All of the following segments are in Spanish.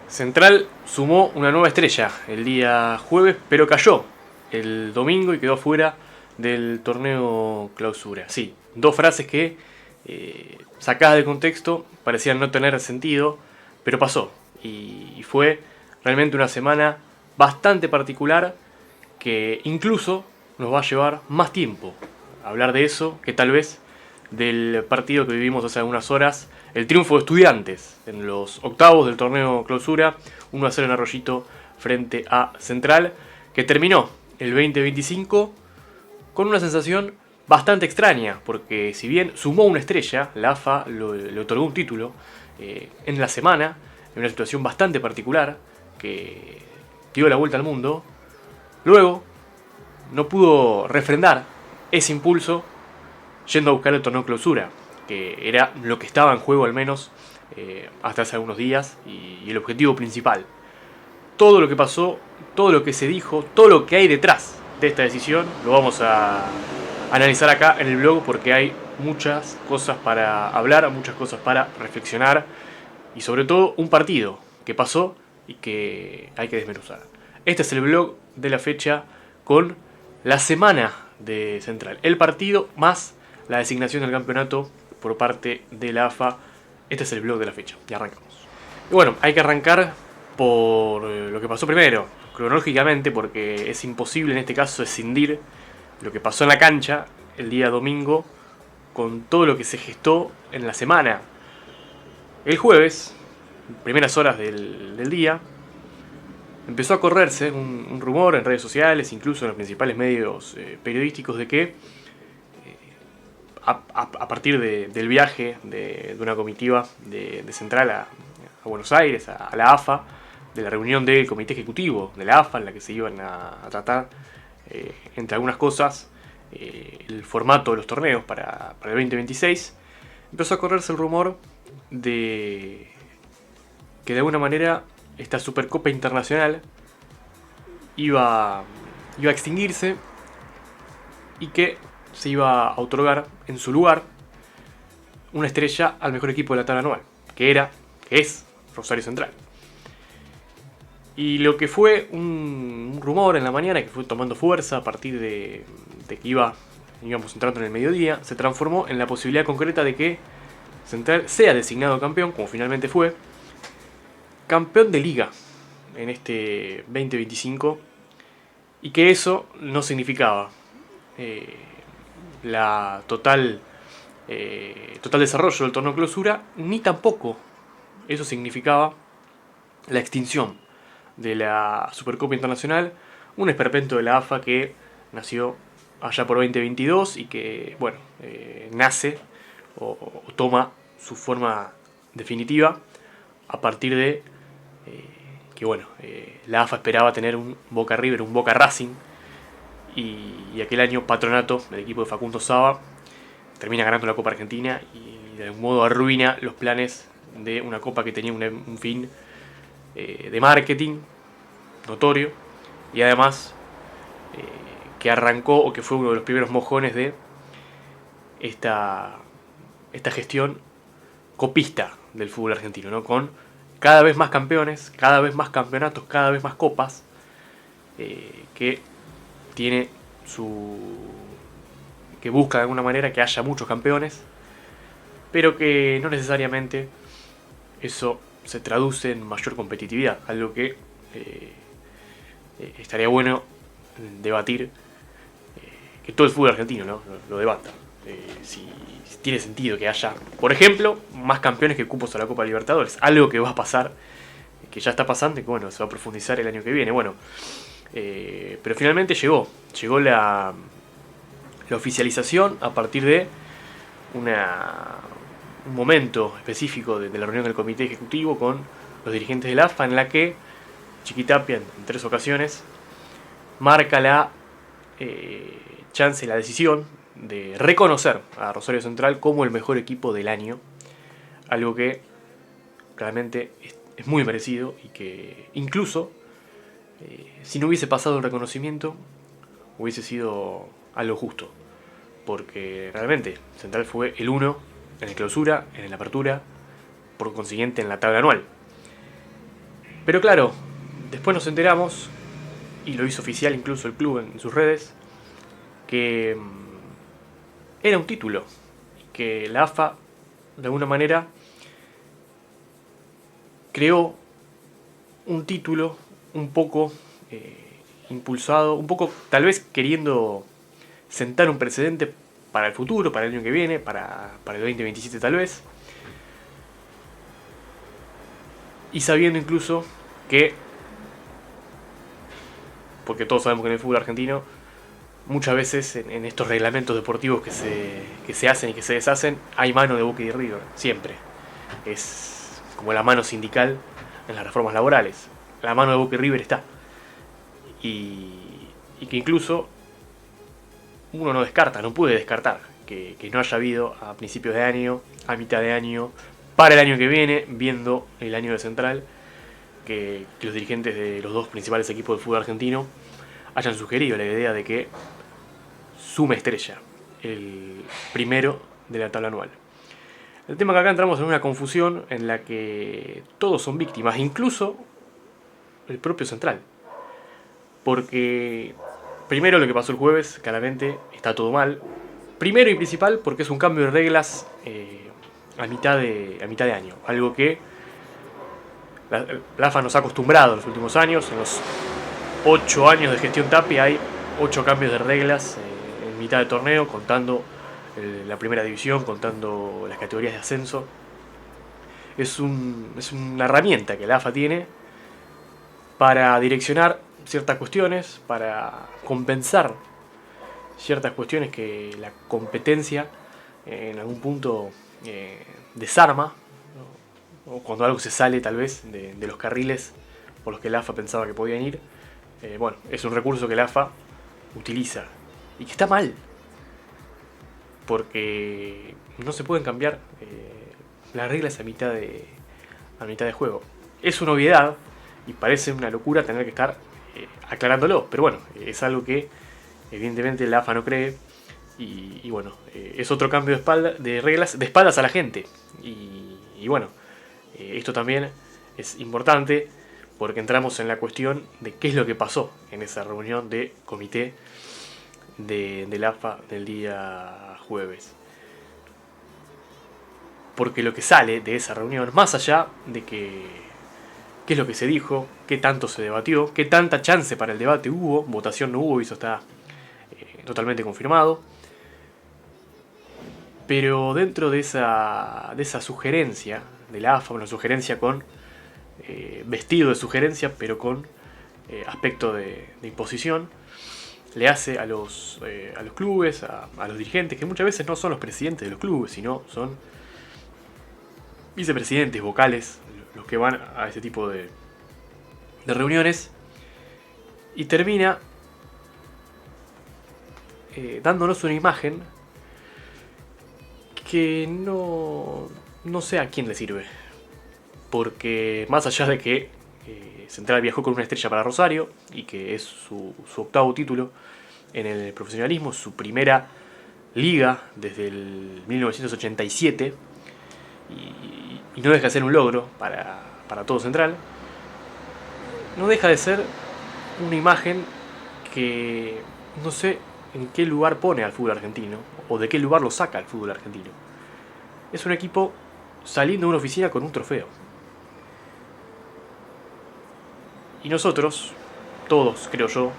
Central sumó una nueva estrella el día jueves, pero cayó el domingo y quedó fuera del torneo clausura. Sí, dos frases que, sacadas de contexto, parecían no tener sentido, pero pasó. Y fue realmente una semana bastante particular que incluso nos va a llevar más tiempo a hablar de eso que tal vez del partido que vivimos hace algunas horas, el triunfo de Estudiantes en los octavos del torneo clausura, 1-0 en Arroyito frente a Central, que terminó el 2025 con una sensación bastante extraña, porque si bien sumó una estrella, la AFA le otorgó un título en la semana, en una situación bastante particular, que dio la vuelta al mundo, luego no pudo refrendar ese impulso yendo a buscar el torneo clausura, que era lo que estaba en juego al menos hasta hace algunos días y el objetivo principal. Todo lo que pasó, todo lo que se dijo, todo lo que hay detrás de esta decisión lo vamos a analizar acá en el blog porque hay muchas cosas para hablar, muchas cosas para reflexionar y sobre todo un partido que pasó y que hay que desmenuzar. Este es el blog de la fecha con la semana de Central, el partido más la designación del campeonato por parte de la AFA. Este es el blog de la fecha y arrancamos. Y bueno, hay que arrancar por lo que pasó primero, cronológicamente, porque es imposible en este caso escindir lo que pasó en la cancha el día domingo con todo lo que se gestó en la semana. El jueves, primeras horas del día, empezó a correrse un rumor en redes sociales, incluso en los principales medios periodísticos, de que a partir del viaje de una comitiva de Central a Buenos Aires, a la AFA, de la reunión del comité ejecutivo de la AFA, en la que se iban a tratar, entre algunas cosas, el formato de los torneos para el 2026, empezó a correrse el rumor de que de alguna manera esta Supercopa Internacional iba a extinguirse y que se iba a otorgar en su lugar una estrella al mejor equipo de la tabla anual, que es Rosario Central. Y lo que fue un rumor en la mañana, que fue tomando fuerza a partir de que íbamos entrando en el mediodía, se transformó en la posibilidad concreta de que Central sea designado campeón, como finalmente fue, campeón de liga en este 2025, y que eso no significaba la total desarrollo del torneo clausura, ni tampoco eso significaba la extinción de la Supercopa Internacional, un esperpento de la AFA que nació allá por 2022 y que, bueno, nace o toma su forma definitiva a partir de que, bueno, la AFA esperaba tener un Boca River, un Boca Racing, y aquel año Patronato, el equipo de Facundo Saba, termina ganando la Copa Argentina y de algún modo arruina los planes de una copa que tenía un fin de marketing notorio y además que arrancó o que fue uno de los primeros mojones de esta gestión copista del fútbol argentino, ¿no? Con cada vez más campeones, cada vez más campeonatos, cada vez más copas, que tiene que busca de alguna manera que haya muchos campeones, pero que no necesariamente eso se traduce en mayor competitividad, algo que estaría bueno debatir, que todo el fútbol argentino, ¿no? lo debata. Si tiene sentido que haya, por ejemplo, más campeones que cupos a la Copa Libertadores, algo que va a pasar, que ya está pasando y que, bueno, se va a profundizar el año que viene. Bueno, pero finalmente llegó la oficialización a partir de un momento específico de la reunión del comité ejecutivo con los dirigentes de la AFA, en la que Chiquitapia en 3 ocasiones marca la chance, la decisión de reconocer a Rosario Central como el mejor equipo del año, algo que realmente es muy merecido y que incluso si no hubiese pasado el reconocimiento hubiese sido algo justo, porque realmente Central fue el 1 en el clausura, en la apertura, por consiguiente en la tabla anual. Pero claro, después nos enteramos, y lo hizo oficial incluso el club en sus redes, que era un título, que la AFA de alguna manera creó un título un poco impulsado, un poco tal vez queriendo sentar un precedente para el futuro, para el año que viene, para el 2027 tal vez, y sabiendo incluso que, porque todos sabemos que en el fútbol argentino muchas veces en estos reglamentos deportivos que se hacen y que se deshacen hay mano de Boca y de River, siempre. Es como la mano sindical en las reformas laborales. La mano de Boca y River está. Y que incluso uno no descarta, no puede descartar que no haya habido a principios de año, a mitad de año, para el año que viene, viendo el año de Central, que los dirigentes de los dos principales equipos del fútbol argentino hayan sugerido la idea de que sume Estrella, el primero de la tabla anual. El tema es que acá entramos en una confusión en la que todos son víctimas, incluso el propio Central. Porque primero lo que pasó el jueves, claramente está todo mal. Primero y principal porque es un cambio de reglas a mitad de año. Algo que la AFA nos ha acostumbrado en los últimos años. En los 8 años de gestión Tapia hay 8 cambios de reglas en mitad de torneo, contando la primera división, contando las categorías de ascenso. Es una herramienta que la AFA tiene para direccionar ciertas cuestiones, para compensar ciertas cuestiones que la competencia en algún punto desarma, ¿no? O cuando algo se sale tal vez de los carriles por los que la AFA pensaba que podían ir. Bueno, es un recurso que la AFA utiliza y que está mal, porque no se pueden cambiar las reglas a mitad de juego. Es una obviedad y parece una locura tener que estar aclarándolo, pero bueno, es algo que evidentemente la AFA no cree y bueno, es otro cambio de reglas de espaldas a la gente y bueno, esto también es importante porque entramos en la cuestión de qué es lo que pasó en esa reunión de comité de la AFA del día jueves. Porque lo que sale de esa reunión, más allá de qué es lo que se dijo, qué tanto se debatió, qué tanta chance para el debate hubo, votación no hubo, y eso está totalmente confirmado. Pero dentro de esa sugerencia de la AFA, una sugerencia con vestido de sugerencia, pero con aspecto de imposición, le hace a los clubes, a los dirigentes, que muchas veces no son los presidentes de los clubes, sino son vicepresidentes, vocales, los que van a ese tipo de reuniones, y termina dándonos una imagen que no sé a quién le sirve. Porque más allá de que Central viajó con una estrella para Rosario y que es su octavo título en el profesionalismo, su primera liga desde el 1987, y no deja de ser un logro para todo Central, no deja de ser una imagen que no sé en qué lugar pone al fútbol argentino o de qué lugar lo saca al fútbol argentino. Es un equipo saliendo de una oficina con un trofeo. Y nosotros, todos creo yo,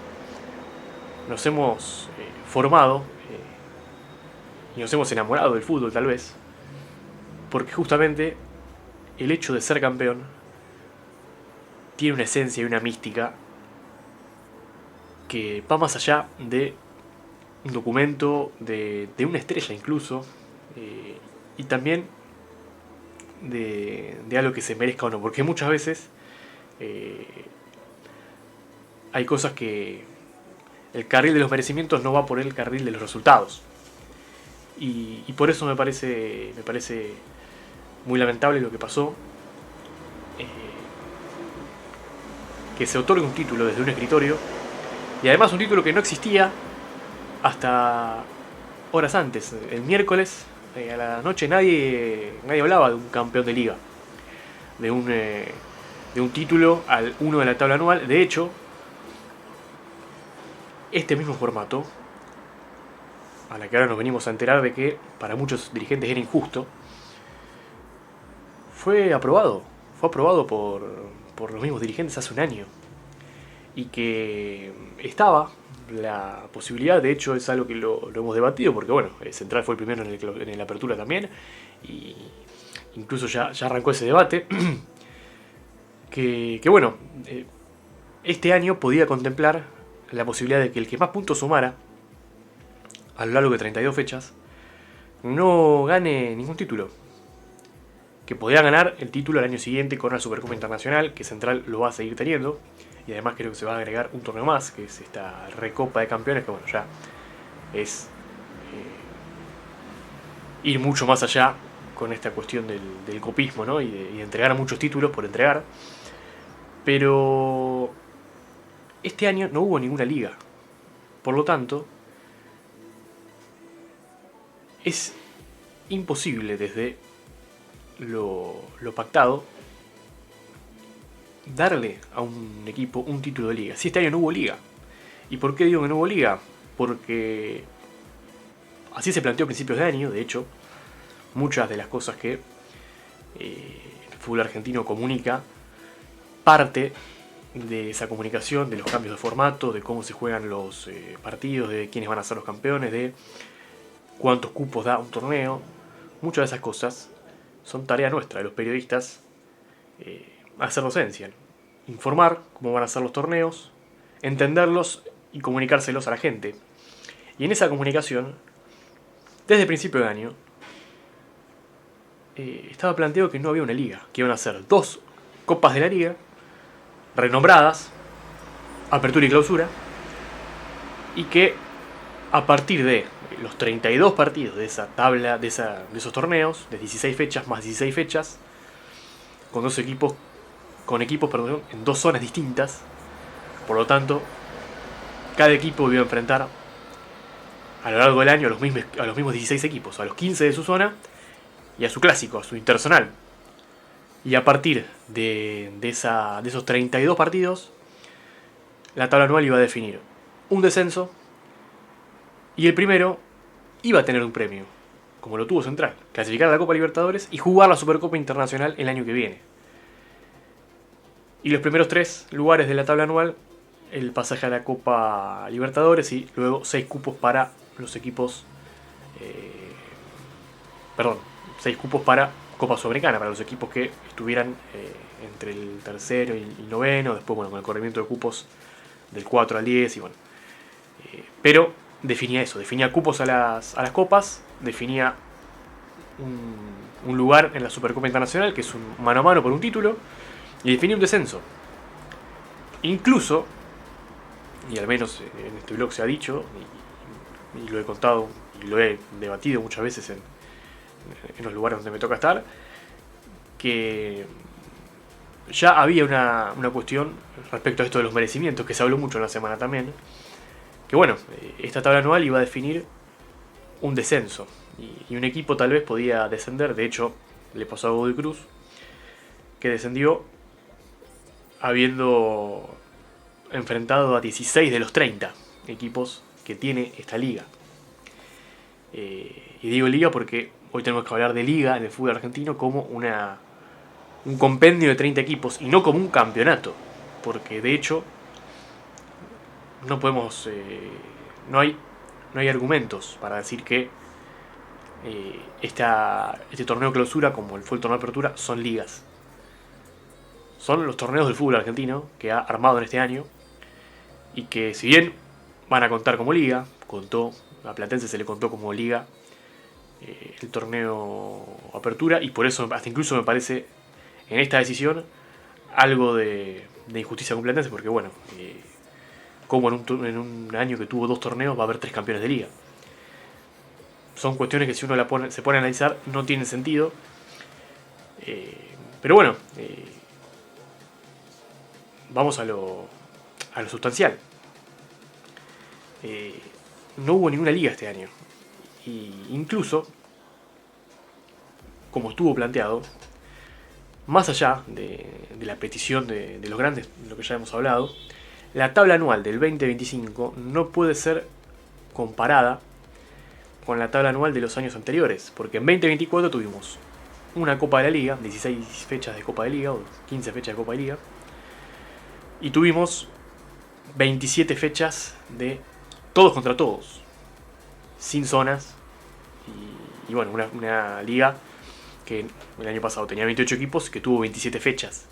nos hemos formado y nos hemos enamorado del fútbol tal vez, porque justamente el hecho de ser campeón tiene una esencia y una mística que va más allá de un documento, de una estrella incluso, y también de algo que se merezca o no, porque muchas veces hay cosas que el carril de los merecimientos no va por el carril de los resultados, y por eso me parece muy lamentable lo que pasó, que se otorgue un título desde un escritorio, y además un título que no existía hasta horas antes. El miércoles a la noche nadie hablaba de un campeón de liga, de un de un título al 1 de la tabla anual. De hecho, este mismo formato, a la que ahora nos venimos a enterar de que para muchos dirigentes era injusto, fue aprobado. Fue aprobado por los mismos dirigentes hace un año. Y que estaba la posibilidad, de hecho es algo que lo hemos debatido, porque bueno, Central fue el primero en la apertura también, y incluso ya arrancó ese debate, que bueno, este año podía contemplar la posibilidad de que el que más puntos sumara a lo largo de 32 fechas no gane ningún título. Que podía ganar el título al año siguiente con la Supercopa Internacional, que Central lo va a seguir teniendo. Y además creo que se va a agregar un torneo más, que es esta Recopa de Campeones, que bueno, ya es ir mucho más allá con esta cuestión del copismo, ¿no? Y de entregar muchos títulos por entregar. Pero este año no hubo ninguna liga. Por lo tanto, es imposible desde lo pactado darle a un equipo un título de liga. Si este año no hubo liga. ¿Y por qué digo que no hubo liga? Porque así se planteó a principios de año. De hecho, muchas de las cosas que el fútbol argentino comunica parte de esa comunicación, de los cambios de formato, de cómo se juegan los partidos, de quiénes van a ser los campeones, de cuántos cupos da un torneo. Muchas de esas cosas son tarea nuestra, de los periodistas, hacer docencia. Informar cómo van a ser los torneos, entenderlos y comunicárselos a la gente. Y en esa comunicación, desde el principio de año, estaba planteado que no había una liga, que iban a ser 2 copas de la liga, renombradas, apertura y clausura, y que a partir de los 32 partidos de esa tabla, de esos torneos, de 16 fechas más 16 fechas, con equipos en 2 zonas distintas. Por lo tanto, cada equipo iba a enfrentar a lo largo del año a los mismos 16 equipos, a los 15 de su zona y a su clásico, a su internacional. Y a partir de esos 32 partidos, la tabla anual iba a definir un descenso y el primero iba a tener un premio, como lo tuvo Central, clasificar a la Copa Libertadores y jugar la Supercopa Internacional el año que viene. Y los primeros 3 lugares de la tabla anual, el pasaje a la Copa Libertadores y luego 6 cupos para los equipos... 6 cupos para Copa Sudamericana, para los equipos que estuvieran entre el tercero y el noveno, después bueno, con el corrimiento de cupos del 4 al 10 y bueno. Pero definía eso, definía cupos a las copas, definía un lugar en la Supercopa Internacional, que es un mano a mano por un título, y definía un descenso. Incluso, y al menos en este blog se ha dicho, y lo he contado y lo he debatido muchas veces en los lugares donde me toca estar, que ya había una cuestión respecto a esto de los merecimientos, que se habló mucho en la semana también, que bueno, esta tabla anual iba a definir un descenso, y un equipo tal vez podía descender. De hecho, le pasó a Godoy Cruz, que descendió habiendo enfrentado a 16 de los 30 equipos que tiene esta liga. Y digo liga porque hoy tenemos que hablar de liga en el fútbol argentino como un compendio de 30 equipos y no como un campeonato, porque de hecho no podemos, no hay argumentos para decir que este torneo clausura, como fue el torneo de apertura, son ligas. Son los torneos del fútbol argentino que ha armado en este año y que, si bien van a contar como liga, a Platense se le contó como liga el torneo apertura, y por eso hasta incluso me parece en esta decisión algo de injusticia con Platense, porque bueno, como en un año que tuvo 2 torneos va a haber 3 campeones de liga. Son cuestiones que si uno se pone a analizar no tienen sentido, pero bueno, vamos a lo sustancial. No hubo ninguna liga este año. Y incluso, como estuvo planteado, más allá de la petición de los grandes, de lo que ya hemos hablado, la tabla anual del 2025 no puede ser comparada con la tabla anual de los años anteriores, porque en 2024 tuvimos una Copa de la Liga, 16 fechas de Copa de Liga, o 15 fechas de Copa de Liga, y tuvimos 27 fechas de todos contra todos, sin zonas, y bueno, una liga que el año pasado tenía 28 equipos, que tuvo 27 fechas,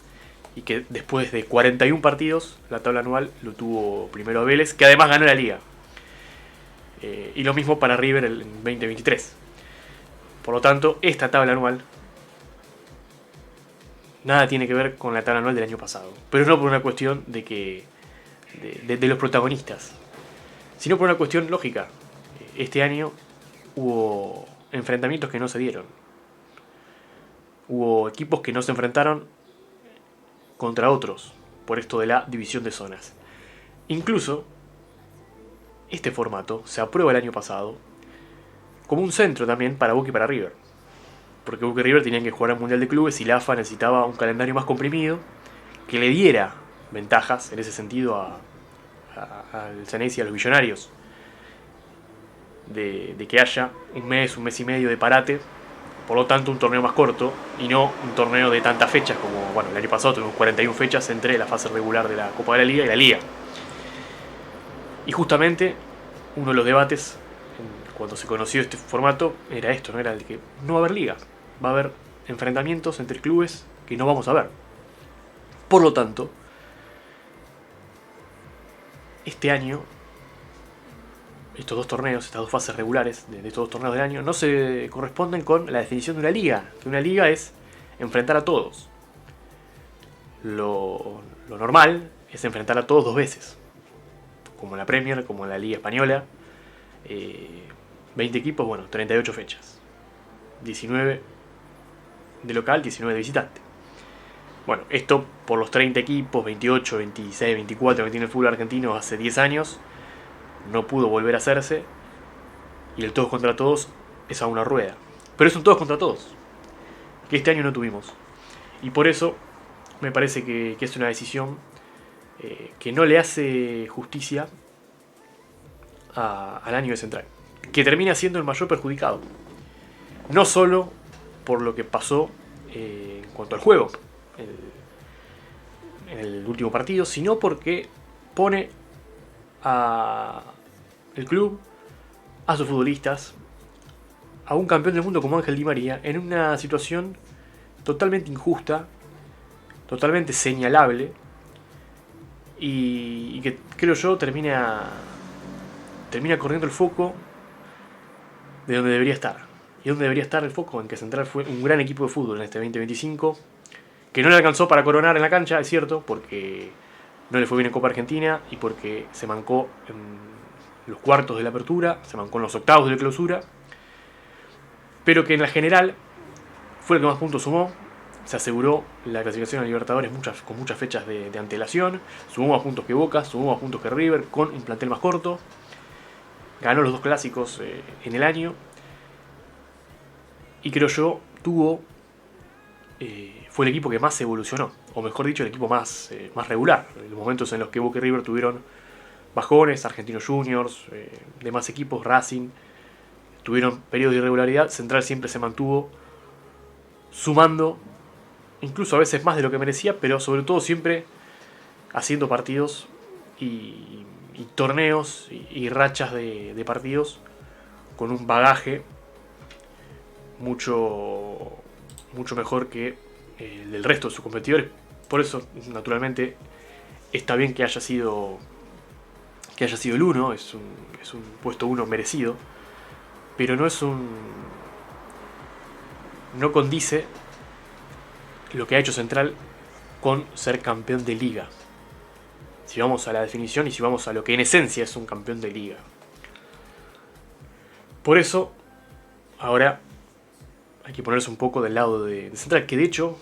y que después de 41 partidos, la tabla anual lo tuvo primero a Vélez, que además ganó la liga. Y lo mismo para River en 2023. Por lo tanto, esta tabla anual nada tiene que ver con la tabla anual del año pasado. Pero no por una cuestión de los protagonistas, sino por una cuestión lógica. Este año hubo enfrentamientos que no se dieron. Hubo equipos que no se enfrentaron contra otros por esto de la división de zonas. Incluso este formato se aprueba el año pasado como un centro también para Boca y para River, porque Boca y River tenían que jugar al Mundial de Clubes y la AFA necesitaba un calendario más comprimido que le diera ventajas en ese sentido al Ceneice y a los Millonarios, de que haya un mes y medio de parate, por lo tanto un torneo más corto y no un torneo de tantas fechas como, bueno, el año pasado tuvimos 41 fechas entre la fase regular de la Copa de la Liga y la Liga. Y justamente uno de los debates cuando se conoció este formato era esto, ¿no? Era el de que no va a haber liga, va a haber enfrentamientos entre clubes que no vamos a ver. Por lo tanto, este año, estos dos torneos, estas dos fases regulares de estos dos torneos del año, no se corresponden con la definición de una liga, que una liga es enfrentar a todos. Lo normal es enfrentar a todos dos veces, como en la Premier, como en la Liga Española. 20 equipos, bueno, 38 fechas. 19 de local, 19 de visitante. Bueno, esto por los 30 equipos, 28, 26, 24 que tiene el fútbol argentino hace 10 años, no pudo volver a hacerse. Y el todos contra todos es a una rueda. Pero es un todos contra todos, que este año no tuvimos. Y por eso me parece que es una decisión que no le hace justicia al año de Central, que termina siendo el mayor perjudicado. No solo por lo que pasó en cuanto al juego en el último partido, sino porque pone el club, a sus futbolistas, a un campeón del mundo como Ángel Di María en una situación totalmente injusta, totalmente señalable, y que creo yo termina corriendo el foco de donde debería estar. ¿Y dónde debería estar el foco? En que Central fue un gran equipo de fútbol en este 2025, que no le alcanzó para coronar en la cancha, es cierto, porque no le fue bien en Copa Argentina y porque se mancó en los cuartos de la apertura, se mancó en los octavos de la clausura, pero que en la general fue el que más puntos sumó. Se aseguró la clasificación a Libertadores con muchas fechas de antelación, sumó más puntos que Boca, sumó más puntos que River, con un plantel más corto, ganó los dos clásicos en el año, y creo yo fue el equipo que más evolucionó, o mejor dicho, el equipo más regular. En los momentos en los que Boca y River tuvieron bajones, Argentinos Juniors, demás equipos, Racing, tuvieron periodos de irregularidad, Central siempre se mantuvo sumando, incluso a veces más de lo que merecía, pero sobre todo siempre haciendo partidos y torneos y rachas de partidos con un bagaje mucho mejor que el del resto de sus competidores. Por eso, naturalmente, está bien que haya sido el 1, es un puesto 1 merecido, pero no condice lo que ha hecho Central con ser campeón de liga. Si vamos a la definición y si vamos a lo que en esencia es un campeón de liga. Por eso, ahora hay que ponerse un poco del lado de Central, que de hecho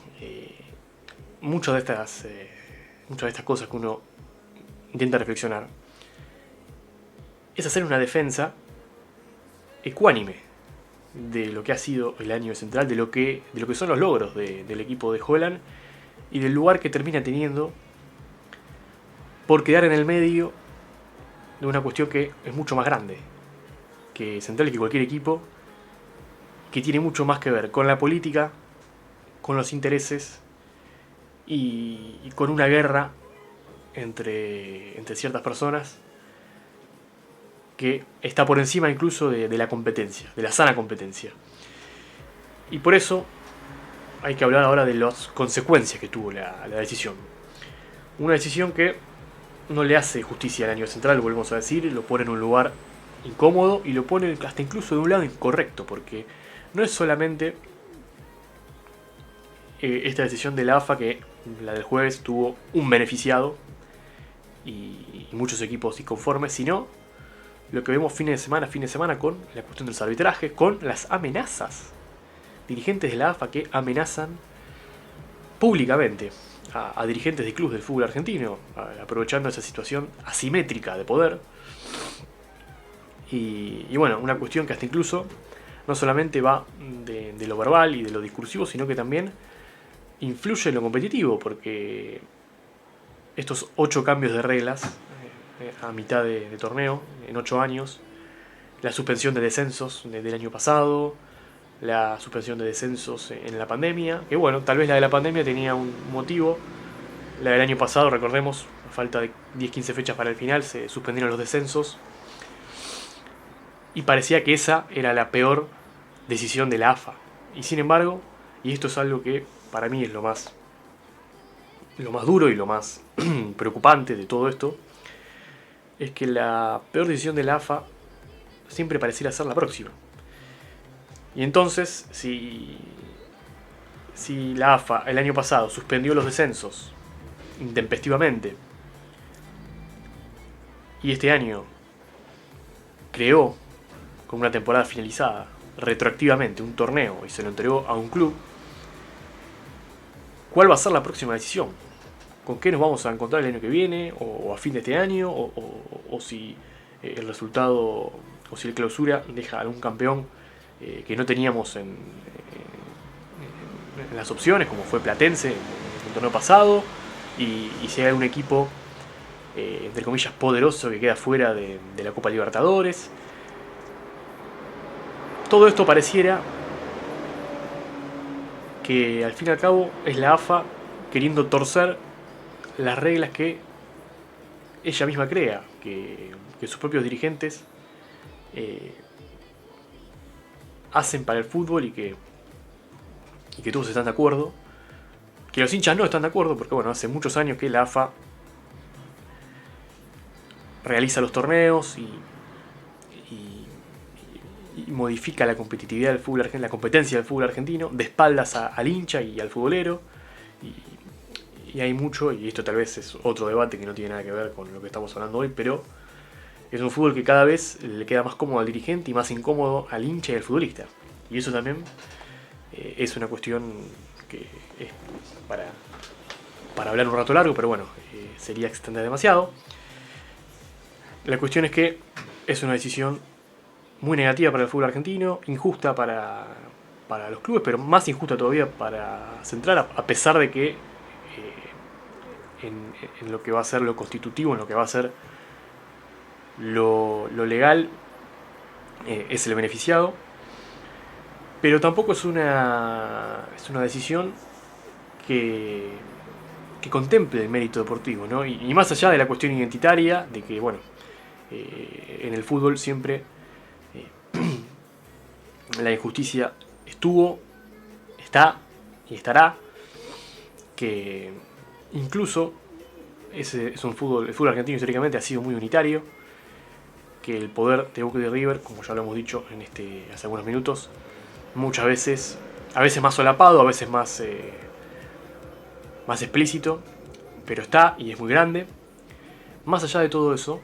muchas de estas cosas que uno intenta reflexionar es hacer una defensa ecuánime de lo que ha sido el año central, de lo que son los logros del equipo de Holland y del lugar que termina teniendo por quedar en el medio de una cuestión que es mucho más grande que Central y que cualquier equipo, que tiene mucho más que ver con la política, con los intereses y con una guerra entre ciertas personas que está por encima incluso de la competencia, de la sana competencia. Y por eso hay que hablar ahora de las consecuencias que tuvo la decisión. Una decisión que no le hace justicia al año central, lo volvemos a decir, lo pone en un lugar incómodo y lo pone hasta incluso de un lado incorrecto, porque no es solamente esta decisión de la AFA, que la del jueves tuvo un beneficiado y muchos equipos inconformes, sino lo que vemos fin de semana con la cuestión de los arbitrajes, con las amenazas. Dirigentes de la AFA que amenazan públicamente a dirigentes de clubes del fútbol argentino, aprovechando esa situación asimétrica de poder. Y bueno, una cuestión que hasta incluso no solamente va de lo verbal y de lo discursivo, sino que también influye en lo competitivo, porque estos 8 cambios de reglas a mitad de torneo, en 8 años, la suspensión de descensos del año pasado, la suspensión de descensos en la pandemia, que bueno, tal vez la de la pandemia tenía un motivo, la del año pasado, recordemos, a falta de 10-15 fechas para el final, se suspendieron los descensos, y parecía que esa era la peor decisión de la AFA. Y sin embargo, y esto es algo que para mí es lo más duro y lo más preocupante de todo esto, es que la peor decisión de la AFA siempre pareciera ser la próxima. Y entonces, si la AFA el año pasado suspendió los descensos intempestivamente y este año creó, con una temporada finalizada, retroactivamente un torneo y se lo entregó a un club, ¿cuál va a ser la próxima decisión? ¿Con qué nos vamos a encontrar el año que viene? ¿O a fin de este año? ¿O si el resultado, o si el clausura deja algún campeón que no teníamos en las opciones, como fue Platense en el torneo pasado? Y si hay algún equipo, entre comillas, poderoso que queda fuera de la Copa Libertadores. Todo esto pareciera que al fin y al cabo es la AFA queriendo torcer las reglas que ella misma crea, que sus propios dirigentes hacen para el fútbol y que todos están de acuerdo, que los hinchas no están de acuerdo, porque bueno, hace muchos años que la AFA realiza los torneos y modifica la competitividad del fútbol argentino, la competencia del fútbol argentino, de espaldas al hincha y al futbolero. Y hay mucho, y esto tal vez es otro debate que no tiene nada que ver con lo que estamos hablando hoy, pero es un fútbol que cada vez le queda más cómodo al dirigente y más incómodo al hincha y al futbolista. Y eso también es una cuestión que es para hablar un rato largo, pero bueno, sería extender demasiado. La cuestión es que es una decisión muy negativa para el fútbol argentino, injusta para los clubes, pero más injusta todavía para Central, a pesar de que en lo que va a ser lo constitutivo, en lo que va a ser lo legal, es el beneficiado. Pero tampoco es una decisión que contemple el mérito deportivo, ¿no? Y más allá de la cuestión identitaria, de que, bueno, en el fútbol siempre la injusticia estuvo, está y estará, que incluso es un fútbol, el fútbol argentino históricamente ha sido muy unitario, que el poder de Boca y de River, como ya lo hemos dicho hace algunos minutos, muchas veces, a veces más solapado, a veces más explícito, pero está y es muy grande. Más allá de todo eso,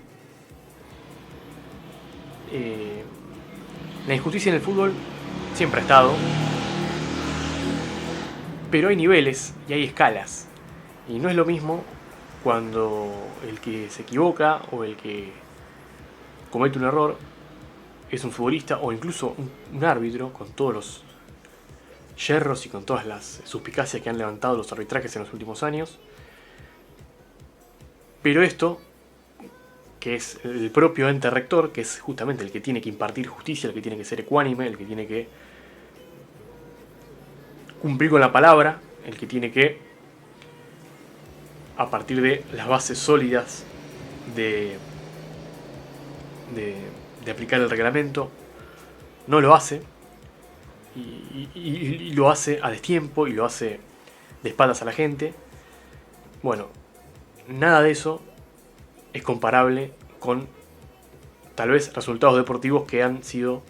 la injusticia en el fútbol siempre ha estado, pero hay niveles y hay escalas, y no es lo mismo cuando el que se equivoca o el que comete un error es un futbolista o incluso un árbitro con todos los yerros y con todas las suspicacias que han levantado los arbitrajes en los últimos años. Pero esto, que es el propio ente rector, que es justamente el que tiene que impartir justicia, el que tiene que ser ecuánime, el que tiene que cumplir con la palabra, el que tiene que, a partir de las bases sólidas de aplicar el reglamento, no lo hace, y lo hace a destiempo, y lo hace de espaldas a la gente. Bueno, nada de eso es comparable con tal vez resultados deportivos que han sido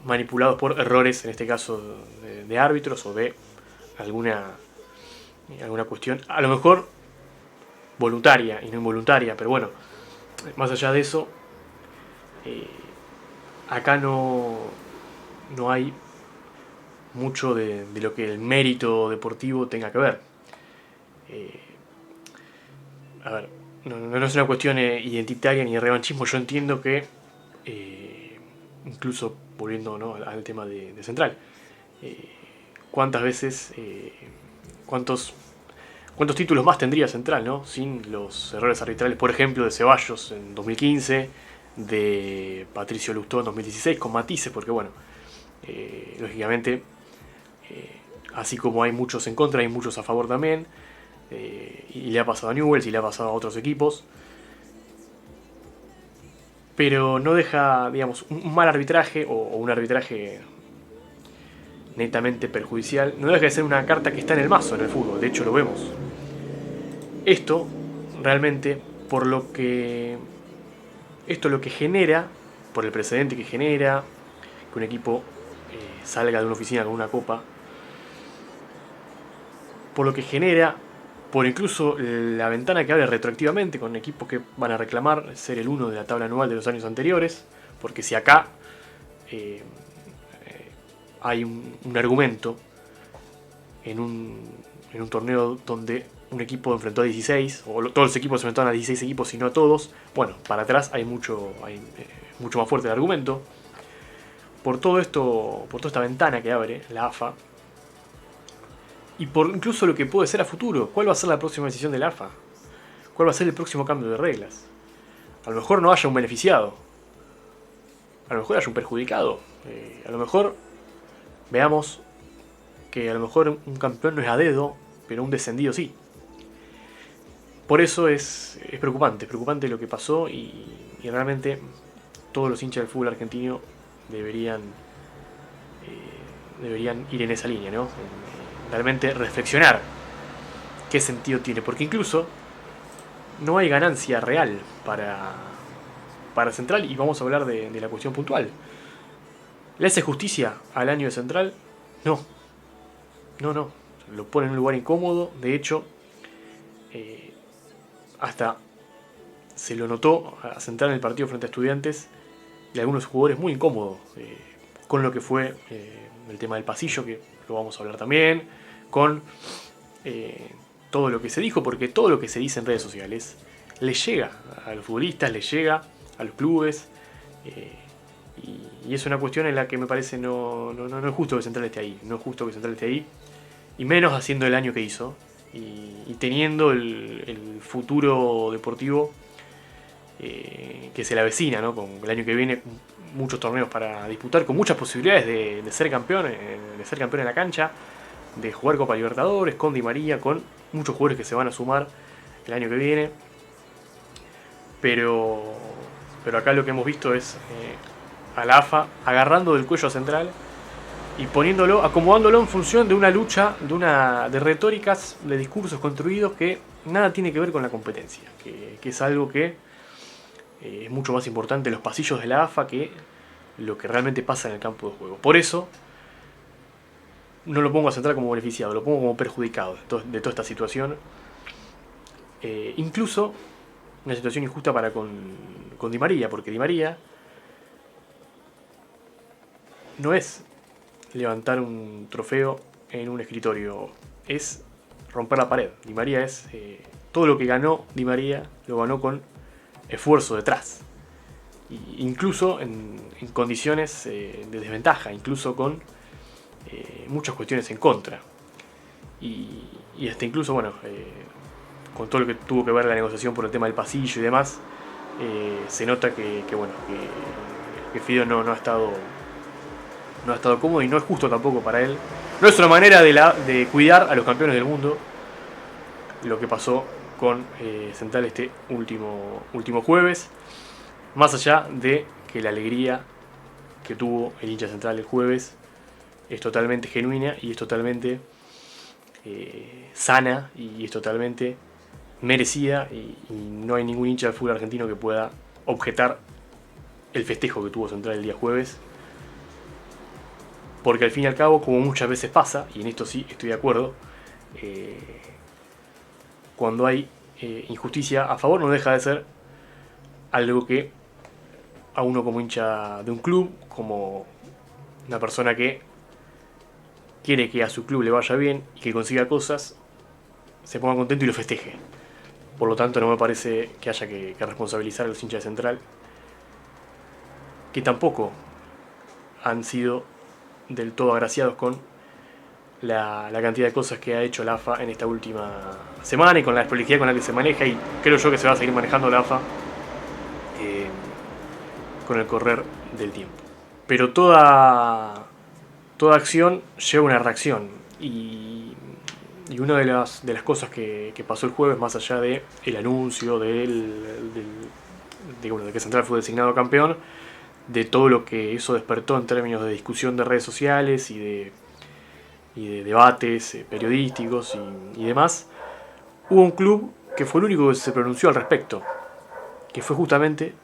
manipulados por errores, en este caso de árbitros o de alguna cuestión, a lo mejor voluntaria y no involuntaria, pero bueno, más allá de eso, acá no hay mucho de lo que el mérito deportivo tenga que ver. A ver, no es una cuestión identitaria ni de revanchismo. Yo entiendo que, incluso volviendo, ¿no?, al tema de Central, cuántas veces, cuántos títulos más tendría Central, ¿no?, sin los errores arbitrales, por ejemplo, de Ceballos en 2015, de Patricio Lustó en 2016, con matices, porque bueno, lógicamente, así como hay muchos en contra, hay muchos a favor también. Y le ha pasado a Newell's y le ha pasado a otros equipos, pero no deja, digamos, un mal arbitraje o un arbitraje netamente perjudicial, no deja de ser una carta que está en el mazo en el fútbol. De hecho lo vemos. Esto realmente, por lo que esto lo que genera, por el precedente que genera, que un equipo salga de una oficina con una copa, por lo que genera, por incluso la ventana que abre retroactivamente con equipos que van a reclamar ser el 1 de la tabla anual de los años anteriores, porque si acá hay un argumento en un torneo donde un equipo enfrentó a 16, o todos los equipos se enfrentaron a 16 equipos y no a todos, bueno, para atrás hay mucho más fuerte el argumento. Por todo esto, por toda esta ventana que abre la AFA, y por incluso lo que puede ser a futuro. ¿Cuál va a ser la próxima decisión de la AFA? ¿Cuál va a ser el próximo cambio de reglas? A lo mejor no haya un beneficiado, a lo mejor haya un perjudicado, a lo mejor veamos que a lo mejor un campeón no es a dedo, pero un descendido sí. Por eso es preocupante lo que pasó, y realmente todos los hinchas del fútbol argentino deberían ir en esa línea, ¿no? Realmente reflexionar qué sentido tiene, porque incluso no hay ganancia real para Central, y vamos a hablar de la cuestión puntual. ¿Le hace justicia al año de Central? No, lo pone en un lugar incómodo. De hecho, hasta se lo notó a Central en el partido frente a Estudiantes, y algunos jugadores muy incómodos con lo que fue el tema del pasillo, que lo vamos a hablar también, con todo lo que se dijo, porque todo lo que se dice en redes sociales le llega a los futbolistas, le llega a los clubes, y es una cuestión en la que me parece no es justo que Central esté ahí, y menos haciendo el año que hizo, y teniendo el futuro deportivo que se le avecina, ¿no?, con el año que viene, muchos torneos para disputar, con muchas posibilidades de ser campeón en la cancha, de jugar Copa Libertadores, con Di María, con muchos jugadores que se van a sumar el año que viene. Pero acá lo que hemos visto es a la AFA agarrando del cuello a Central y acomodándolo en función de una lucha, de retóricas, de discursos construidos que nada tiene que ver con la competencia, que es algo que es mucho más importante en los pasillos de la AFA que lo que realmente pasa en el campo de juego. Por eso no lo pongo a Central como beneficiado, lo pongo como perjudicado de toda esta situación. Incluso una situación injusta con Di María, porque Di María no es levantar un trofeo en un escritorio, es romper la pared. Di María todo lo que ganó Di María lo ganó con esfuerzo detrás. incluso en condiciones de desventaja, incluso con muchas cuestiones en contra. Y hasta incluso, bueno, con todo lo que tuvo que ver la negociación por el tema del pasillo y demás, se nota que Fideo no ha estado cómodo, y no es justo tampoco para él. No es una manera de cuidar a los campeones del mundo lo que pasó con Central este último jueves. Más allá de que la alegría que tuvo el hincha Central el jueves es totalmente genuina y es totalmente sana y es totalmente merecida, y no hay ningún hincha del fútbol argentino que pueda objetar el festejo que tuvo Central el día jueves, porque al fin y al cabo, como muchas veces pasa, y en esto sí estoy de acuerdo, cuando hay injusticia a favor, no deja de ser algo que a uno como hincha de un club, como una persona que quiere que a su club le vaya bien y que consiga cosas, se ponga contento y lo festeje. Por lo tanto, no me parece que haya que responsabilizar a los hinchas de Central, que tampoco han sido del todo agraciados con la cantidad de cosas que ha hecho la AFA en esta última semana y con la desprolijidad con la que se maneja, y creo yo que se va a seguir manejando la AFA con el correr del tiempo. Pero toda acción lleva una reacción, y una de las cosas que pasó el jueves, más allá de el anuncio de que Central fue designado campeón, de todo lo que eso despertó en términos de discusión de redes sociales y de debates periodísticos y demás, hubo un club que fue el único que se pronunció al respecto, que fue justamente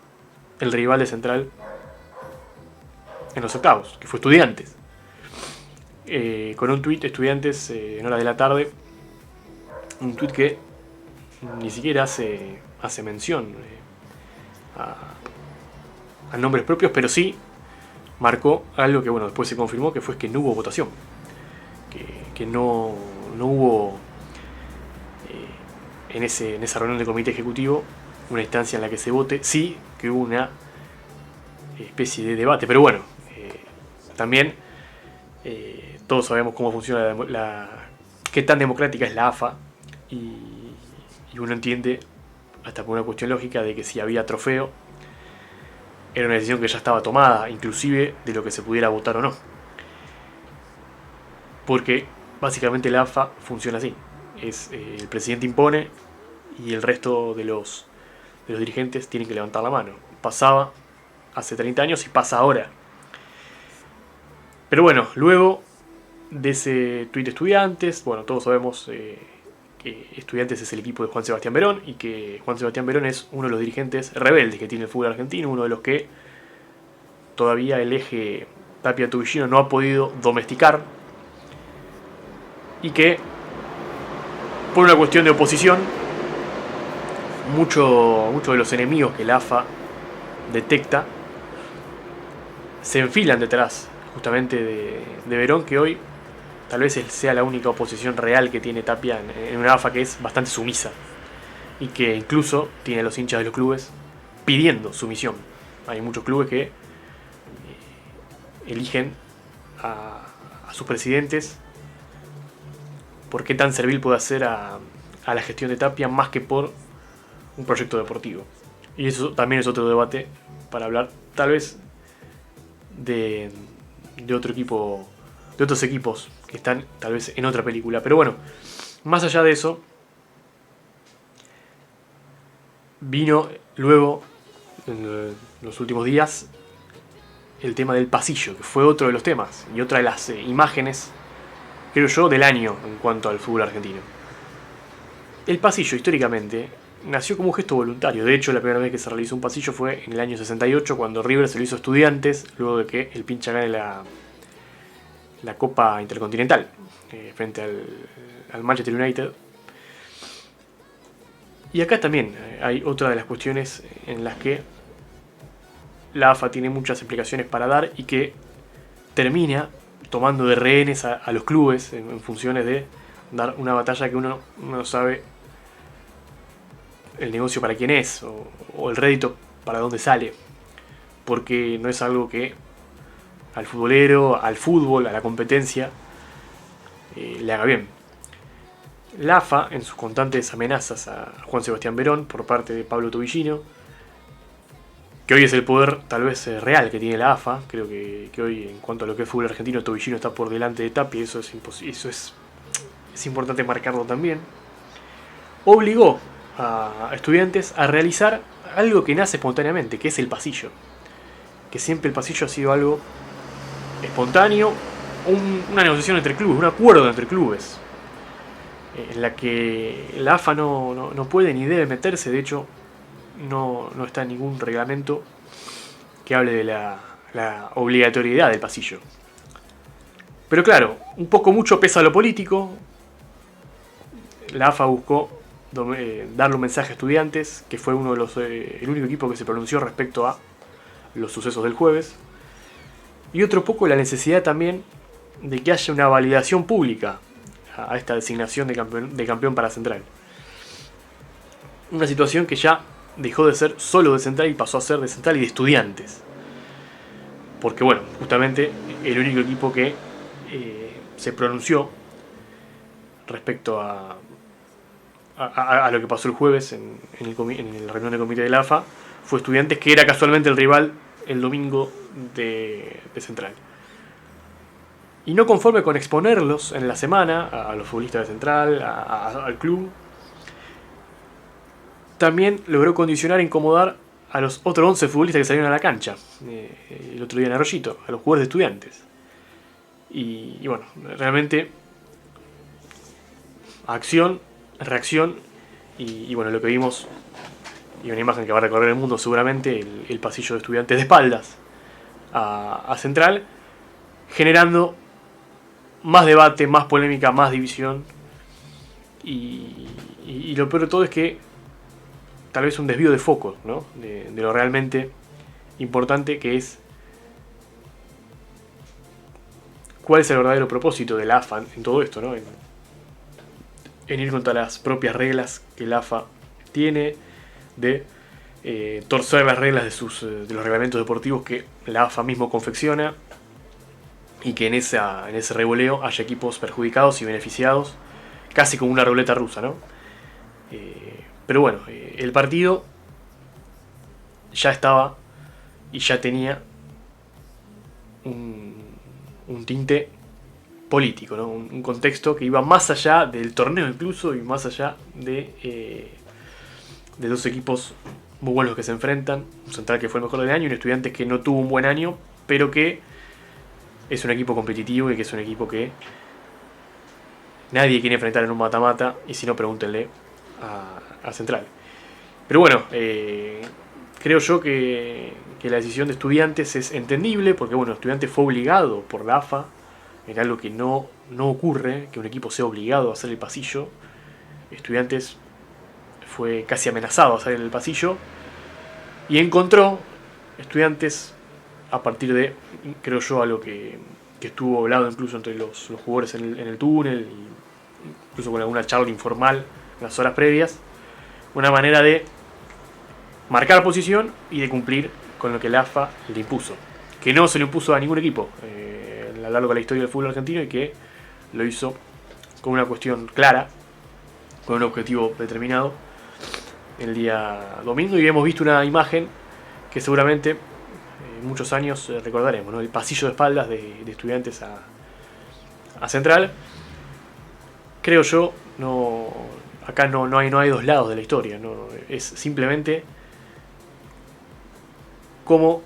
el rival de Central en los octavos, que fue Estudiantes. Con un tuit, Estudiantes, en horas de la tarde, un tuit que ni siquiera hace mención a nombres propios, pero sí marcó algo que después se confirmó, que fue que no hubo votación, que no hubo en esa reunión del comité ejecutivo una instancia en la que se vote. Sí que hubo una especie de debate, pero bueno, también todos sabemos cómo funciona qué tan democrática es la AFA, y uno entiende, hasta por una cuestión lógica, de que si había trofeo era una decisión que ya estaba tomada, inclusive de lo que se pudiera votar o no, porque básicamente la AFA funciona así: el presidente impone y el resto de los dirigentes tienen que levantar la mano. Pasaba hace 30 años y pasa ahora. Pero bueno, luego de ese tuit de Estudiantes, todos sabemos que Estudiantes es el equipo de Juan Sebastián Verón, y que Juan Sebastián Verón es uno de los dirigentes rebeldes que tiene el fútbol argentino, uno de los que todavía el eje Tapia-Tubillino no ha podido domesticar, y que por una cuestión de oposición, muchos de los enemigos que la AFA detecta se enfilan detrás justamente de Verón, que hoy tal vez sea la única oposición real que tiene Tapia en una AFA que es bastante sumisa, y que incluso tiene a los hinchas de los clubes pidiendo sumisión. Hay muchos clubes que eligen a sus presidentes por qué tan servil puede hacer a la gestión de Tapia, más que por un proyecto deportivo. Y eso también es otro debate para hablar tal vez de otro equipo, de otros equipos que están tal vez en otra película. Pero bueno, más allá de eso, vino luego, en los últimos días, el tema del pasillo, que fue otro de los temas y otra de las imágenes, creo yo, del año en cuanto al fútbol argentino. El pasillo, históricamente, nació como un gesto voluntario. De hecho, la primera vez que se realizó un pasillo fue en el año 68, cuando River se lo hizo a Estudiantes, luego de que el pincha gane la Copa Intercontinental frente al Manchester United. Y acá también hay otra de las cuestiones en las que la AFA tiene muchas explicaciones para dar, y que termina tomando de rehenes a los clubes en funciones de dar una batalla que uno no sabe el negocio para quién es, o el rédito para dónde sale. porque no es algo que al futbolero, al fútbol, a la competencia, le haga bien. La AFA, en sus constantes amenazas a Juan Sebastián Verón por parte de Pablo Tobillino, que hoy es el poder tal vez real que tiene la AFA, creo que hoy en cuanto a lo que es fútbol argentino, Tobillino está por delante de Tapia, eso es importante marcarlo también, obligó a Estudiantes a realizar algo que nace espontáneamente, que es el pasillo. Que siempre el pasillo ha sido algo espontáneo, una negociación entre clubes, un acuerdo entre clubes, en la que la AFA no puede ni debe meterse. De hecho, no está en ningún reglamento que hable de la obligatoriedad del pasillo. Pero claro, un poco mucho pesa lo político. La AFA buscó darle un mensaje a Estudiantes, que fue el único equipo que se pronunció respecto a los sucesos del jueves. Y otro poco la necesidad también de que haya una validación pública a esta designación de campeón para Central. Una situación que ya dejó de ser solo de Central y pasó a ser de Central y de Estudiantes. Porque bueno, justamente el único equipo que se pronunció respecto a lo que pasó el jueves en el reunión del comité de la AFA fue Estudiantes, que era casualmente el rival el domingo de Central. Y no conforme con exponerlos en la semana a los futbolistas de Central, al club, también logró condicionar e incomodar a los otros 11 futbolistas que salieron a la cancha el otro día en Arroyito, a los jugadores de Estudiantes. Y bueno, realmente acción, reacción y bueno, lo que vimos, y una imagen que va a recorrer el mundo seguramente, el pasillo de Estudiantes de espaldas a Central, generando más debate, más polémica, más división. Y lo peor de todo es que tal vez un desvío de foco, ¿no? de lo realmente importante, que es cuál es el verdadero propósito de la AFA en todo esto, ¿no? En ir contra las propias reglas que la AFA tiene, de torcer las reglas de los reglamentos deportivos que la AFA mismo confecciona, y que en ese revoleo haya equipos perjudicados y beneficiados, casi como una ruleta rusa, ¿no? Pero bueno, el partido ya estaba y ya tenía un tinte político, ¿no? Un contexto que iba más allá del torneo incluso, y más allá de dos equipos muy buenos que se enfrentan. Un Central que fue el mejor del año y un Estudiantes que no tuvo un buen año, pero que es un equipo competitivo y que es un equipo que nadie quiere enfrentar en un mata-mata, y si no, pregúntenle a Central. Pero bueno, creo yo que la decisión de Estudiantes es entendible, porque bueno, Estudiantes fue obligado por la AFA, en algo que no ocurre, que un equipo sea obligado a hacer el pasillo. Estudiantes fue casi amenazado a hacer el pasillo, y encontró Estudiantes, a partir de, creo yo, algo que estuvo hablado incluso entre los jugadores en el túnel, incluso con alguna charla informal en las horas previas, una manera de marcar posición y de cumplir con lo que la AFA le impuso, que no se le impuso a ningún equipo a lo largo de la historia del fútbol argentino, y que lo hizo con una cuestión clara, con un objetivo determinado el día domingo. Y hemos visto una imagen que seguramente en muchos años recordaremos, ¿no? El pasillo de espaldas de Estudiantes a Central. Creo yo, acá no hay dos lados de la historia, ¿no? Es simplemente cómo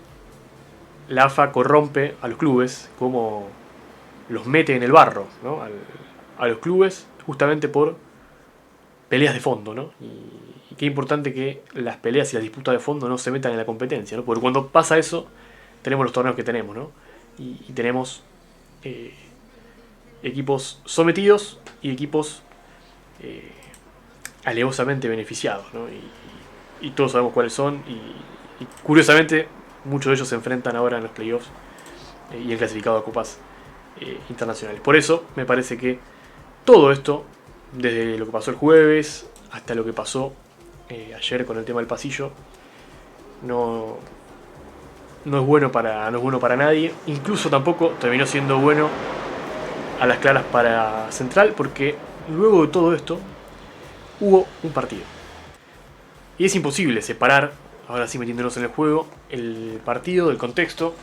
la AFA corrompe a los clubes, cómo los mete en el barro, ¿no? A los clubes, justamente por peleas de fondo, ¿no? Y qué importante que las peleas y las disputas de fondo no se metan en la competencia, ¿no? Porque cuando pasa eso, tenemos los torneos que tenemos, ¿no? Y tenemos equipos sometidos y equipos alevosamente beneficiados, ¿no? Y todos sabemos cuáles son, y curiosamente muchos de ellos se enfrentan ahora en los playoffs y en clasificado a copas internacionales. Por eso me parece que todo esto, desde lo que pasó el jueves hasta lo que pasó ayer con el tema del pasillo, no no es bueno para nadie. Incluso tampoco terminó siendo bueno a las claras para Central, porque luego de todo esto hubo un partido. Y es imposible separar, ahora sí metiéndonos en el juego, el partido del contexto,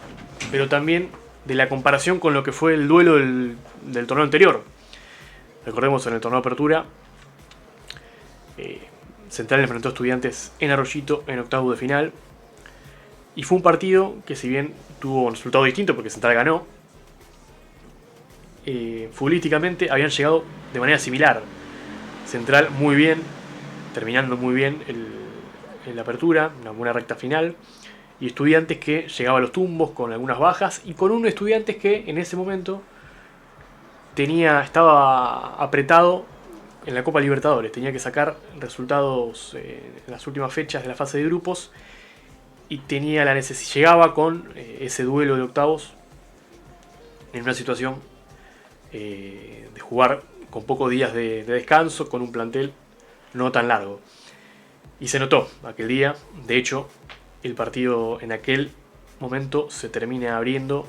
pero también de la comparación con lo que fue el duelo del torneo anterior. Recordemos, en el torneo de apertura, Central enfrentó a Estudiantes en Arroyito en octavos de final. Y fue un partido que, si bien tuvo un resultado distinto porque Central ganó, futbolísticamente habían llegado de manera similar. Central muy bien, terminando muy bien la apertura, una buena recta final. Y Estudiantes que llegaba a los tumbos con algunas bajas. Y con un Estudiantes que en ese momento estaba apretado en la Copa Libertadores. Tenía que sacar resultados en las últimas fechas de la fase de grupos. Y tenía llegaba con ese duelo de octavos en una situación de jugar con pocos días de descanso, con un plantel no tan largo. Y se notó aquel día. De hecho, el partido en aquel momento lo termina abriendo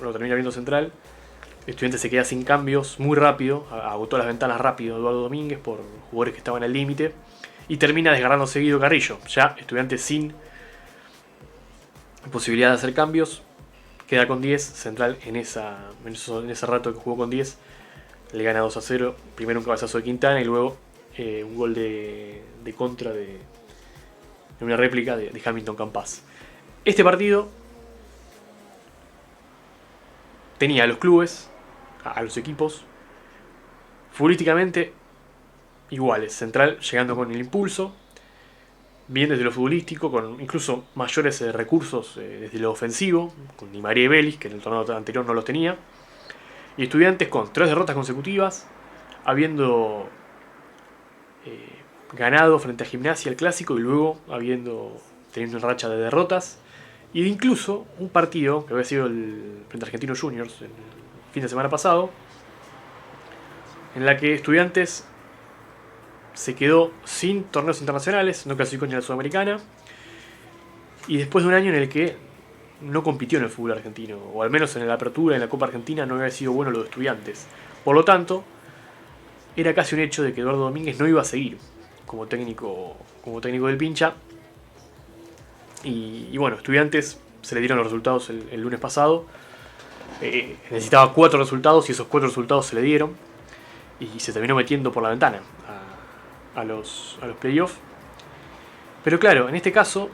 Central. Estudiantes se queda sin cambios muy rápido, agotó las ventanas rápido Eduardo Domínguez por jugadores que estaban al límite, y termina desgarrando seguido Carrillo. Ya Estudiantes sin posibilidad de hacer cambios, queda con 10. Central en ese rato que jugó con 10 le gana 2-0, primero un cabezazo de Quintana y luego un gol de contra de una réplica de Hamilton Campas. Este partido tenía a los clubes, a los equipos, futbolísticamente iguales. Central llegando con el impulso, bien desde lo futbolístico, con incluso mayores recursos desde lo ofensivo, con Di María y Vélez, que en el torneo anterior no los tenía. Y Estudiantes con 3 derrotas consecutivas, habiendo ganado frente a Gimnasia el clásico y luego teniendo una racha de derrotas. Y incluso un partido que había sido frente a Argentinos Juniors el fin de semana pasado, en la que Estudiantes se quedó sin torneos internacionales, no clasificó ni a la Sudamericana, y después de un año en el que no compitió en el fútbol argentino, o al menos en la apertura, en la Copa Argentina, no había sido bueno lo de Estudiantes. Por lo tanto, era casi un hecho de que Eduardo Domínguez no iba a seguir como técnico del Pincha. Y bueno, Estudiantes se le dieron los resultados el lunes pasado. Necesitaba 4 resultados y esos 4 resultados se le dieron. Y se terminó metiendo por la ventana a los playoffs. Pero claro, en este caso,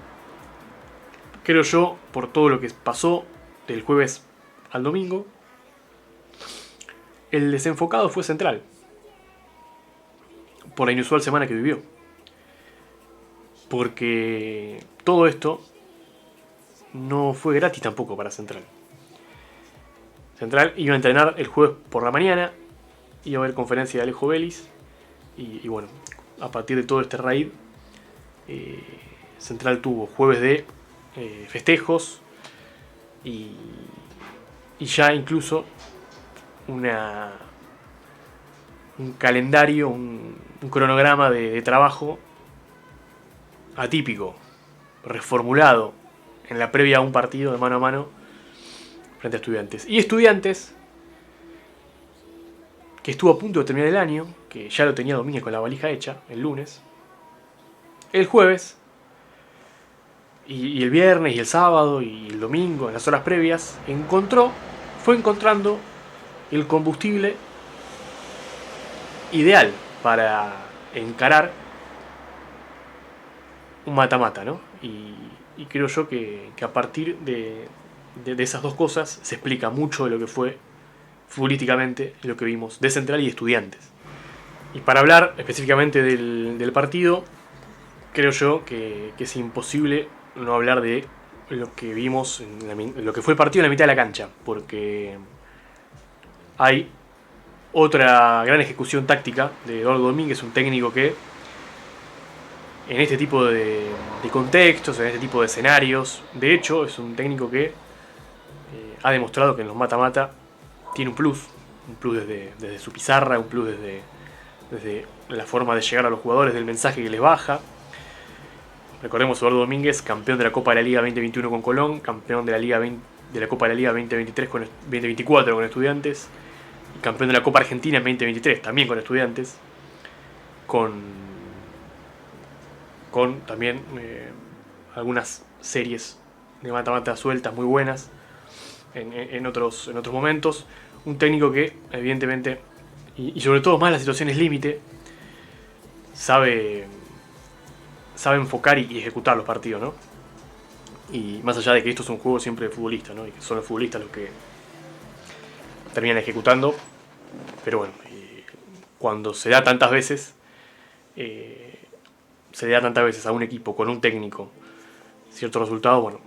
creo yo, por todo lo que pasó del jueves al domingo, el desenfocado fue Central. Por la inusual semana que vivió. Porque todo esto no fue gratis tampoco para Central. Central iba a entrenar el jueves por la mañana, iba a haber conferencia de Alejo Vélez, y bueno, a partir de todo este raid, Central tuvo jueves de festejos y ya incluso un calendario, un cronograma de trabajo atípico, reformulado en la previa a un partido de mano a mano frente a Estudiantes. Y Estudiantes, que estuvo a punto de terminar el año, que ya lo tenía Domínguez con la valija hecha el lunes, el jueves y el viernes y el sábado y el domingo, en las horas previas, fue encontrando el combustible ideal para encarar un mata-mata, ¿no? Y creo yo que a partir de esas dos cosas se explica mucho de lo que fue futbolísticamente lo que vimos de Central y de Estudiantes. Y para hablar específicamente del partido, creo yo que es imposible no hablar de lo que vimos, lo que fue el partido en la mitad de la cancha, porque hay otra gran ejecución táctica de Eduardo Domínguez, un técnico que en este tipo de contextos, en este tipo de escenarios, de hecho es un técnico que ha demostrado que en los mata-mata tiene un plus desde su pizarra, un plus desde la forma de llegar a los jugadores, del mensaje que les baja. Recordemos, Eduardo Domínguez, campeón de la Copa de la Liga 2021 con Colón, campeón de la de la Copa de la Liga 2024 con Estudiantes, y campeón de la Copa Argentina en 2023 también con Estudiantes, con también algunas series de mata-mata sueltas muy buenas en otros momentos. Un técnico que evidentemente, y sobre todo más las situaciones límite, sabe enfocar y ejecutar los partidos, ¿no? Y más allá de que esto es un juego siempre de futbolistas, ¿no? Y que son los futbolistas los que terminan ejecutando, pero bueno, cuando se da tantas veces, a un equipo con un técnico cierto resultado, bueno,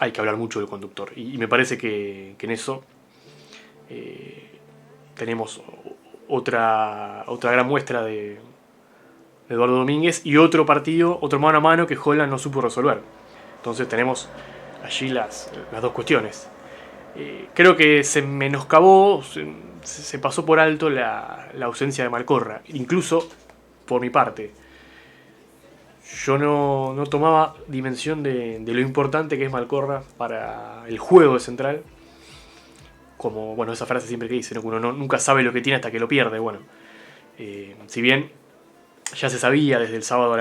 hay que hablar mucho del conductor. Y me parece que en eso tenemos otra gran muestra de Eduardo Domínguez y otro partido, otro mano a mano que Holland no supo resolver. Entonces tenemos allí las dos cuestiones. Creo que se menoscabó, se pasó por alto la ausencia de Malcorra, incluso por mi parte. Yo no tomaba dimensión de lo importante que es Malcorra para el juego de Central. Como, bueno, esa frase siempre que dice, ¿no? Que uno nunca sabe lo que tiene hasta que lo pierde. Bueno, si bien ya se sabía desde el sábado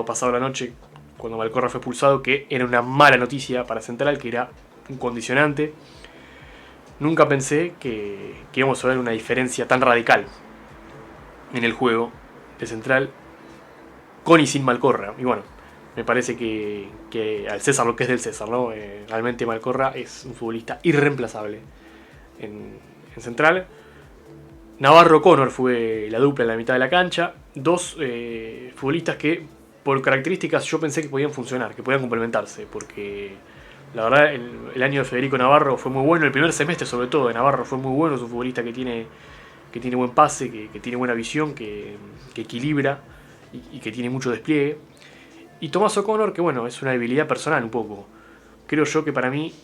pasado a la noche, cuando Malcorra fue expulsado, que era una mala noticia para Central, que era un condicionante, nunca pensé que íbamos a ver una diferencia tan radical en el juego de Central con y sin Malcorra. Y bueno, me parece que al César lo que es del César, ¿no? Realmente Malcorra es un futbolista irreemplazable en Central. Navarro-Connor fue la dupla en la mitad de la cancha. Dos futbolistas que por características yo pensé que podían funcionar, que podían complementarse, porque la verdad el año de Federico Navarro fue muy bueno, el primer semestre sobre todo de Navarro fue muy bueno, es un futbolista que tiene buen pase, que tiene buena visión, que equilibra y que tiene mucho despliegue. Y Tomás O'Connor, que bueno, es una debilidad personal un poco. Creo yo que para mí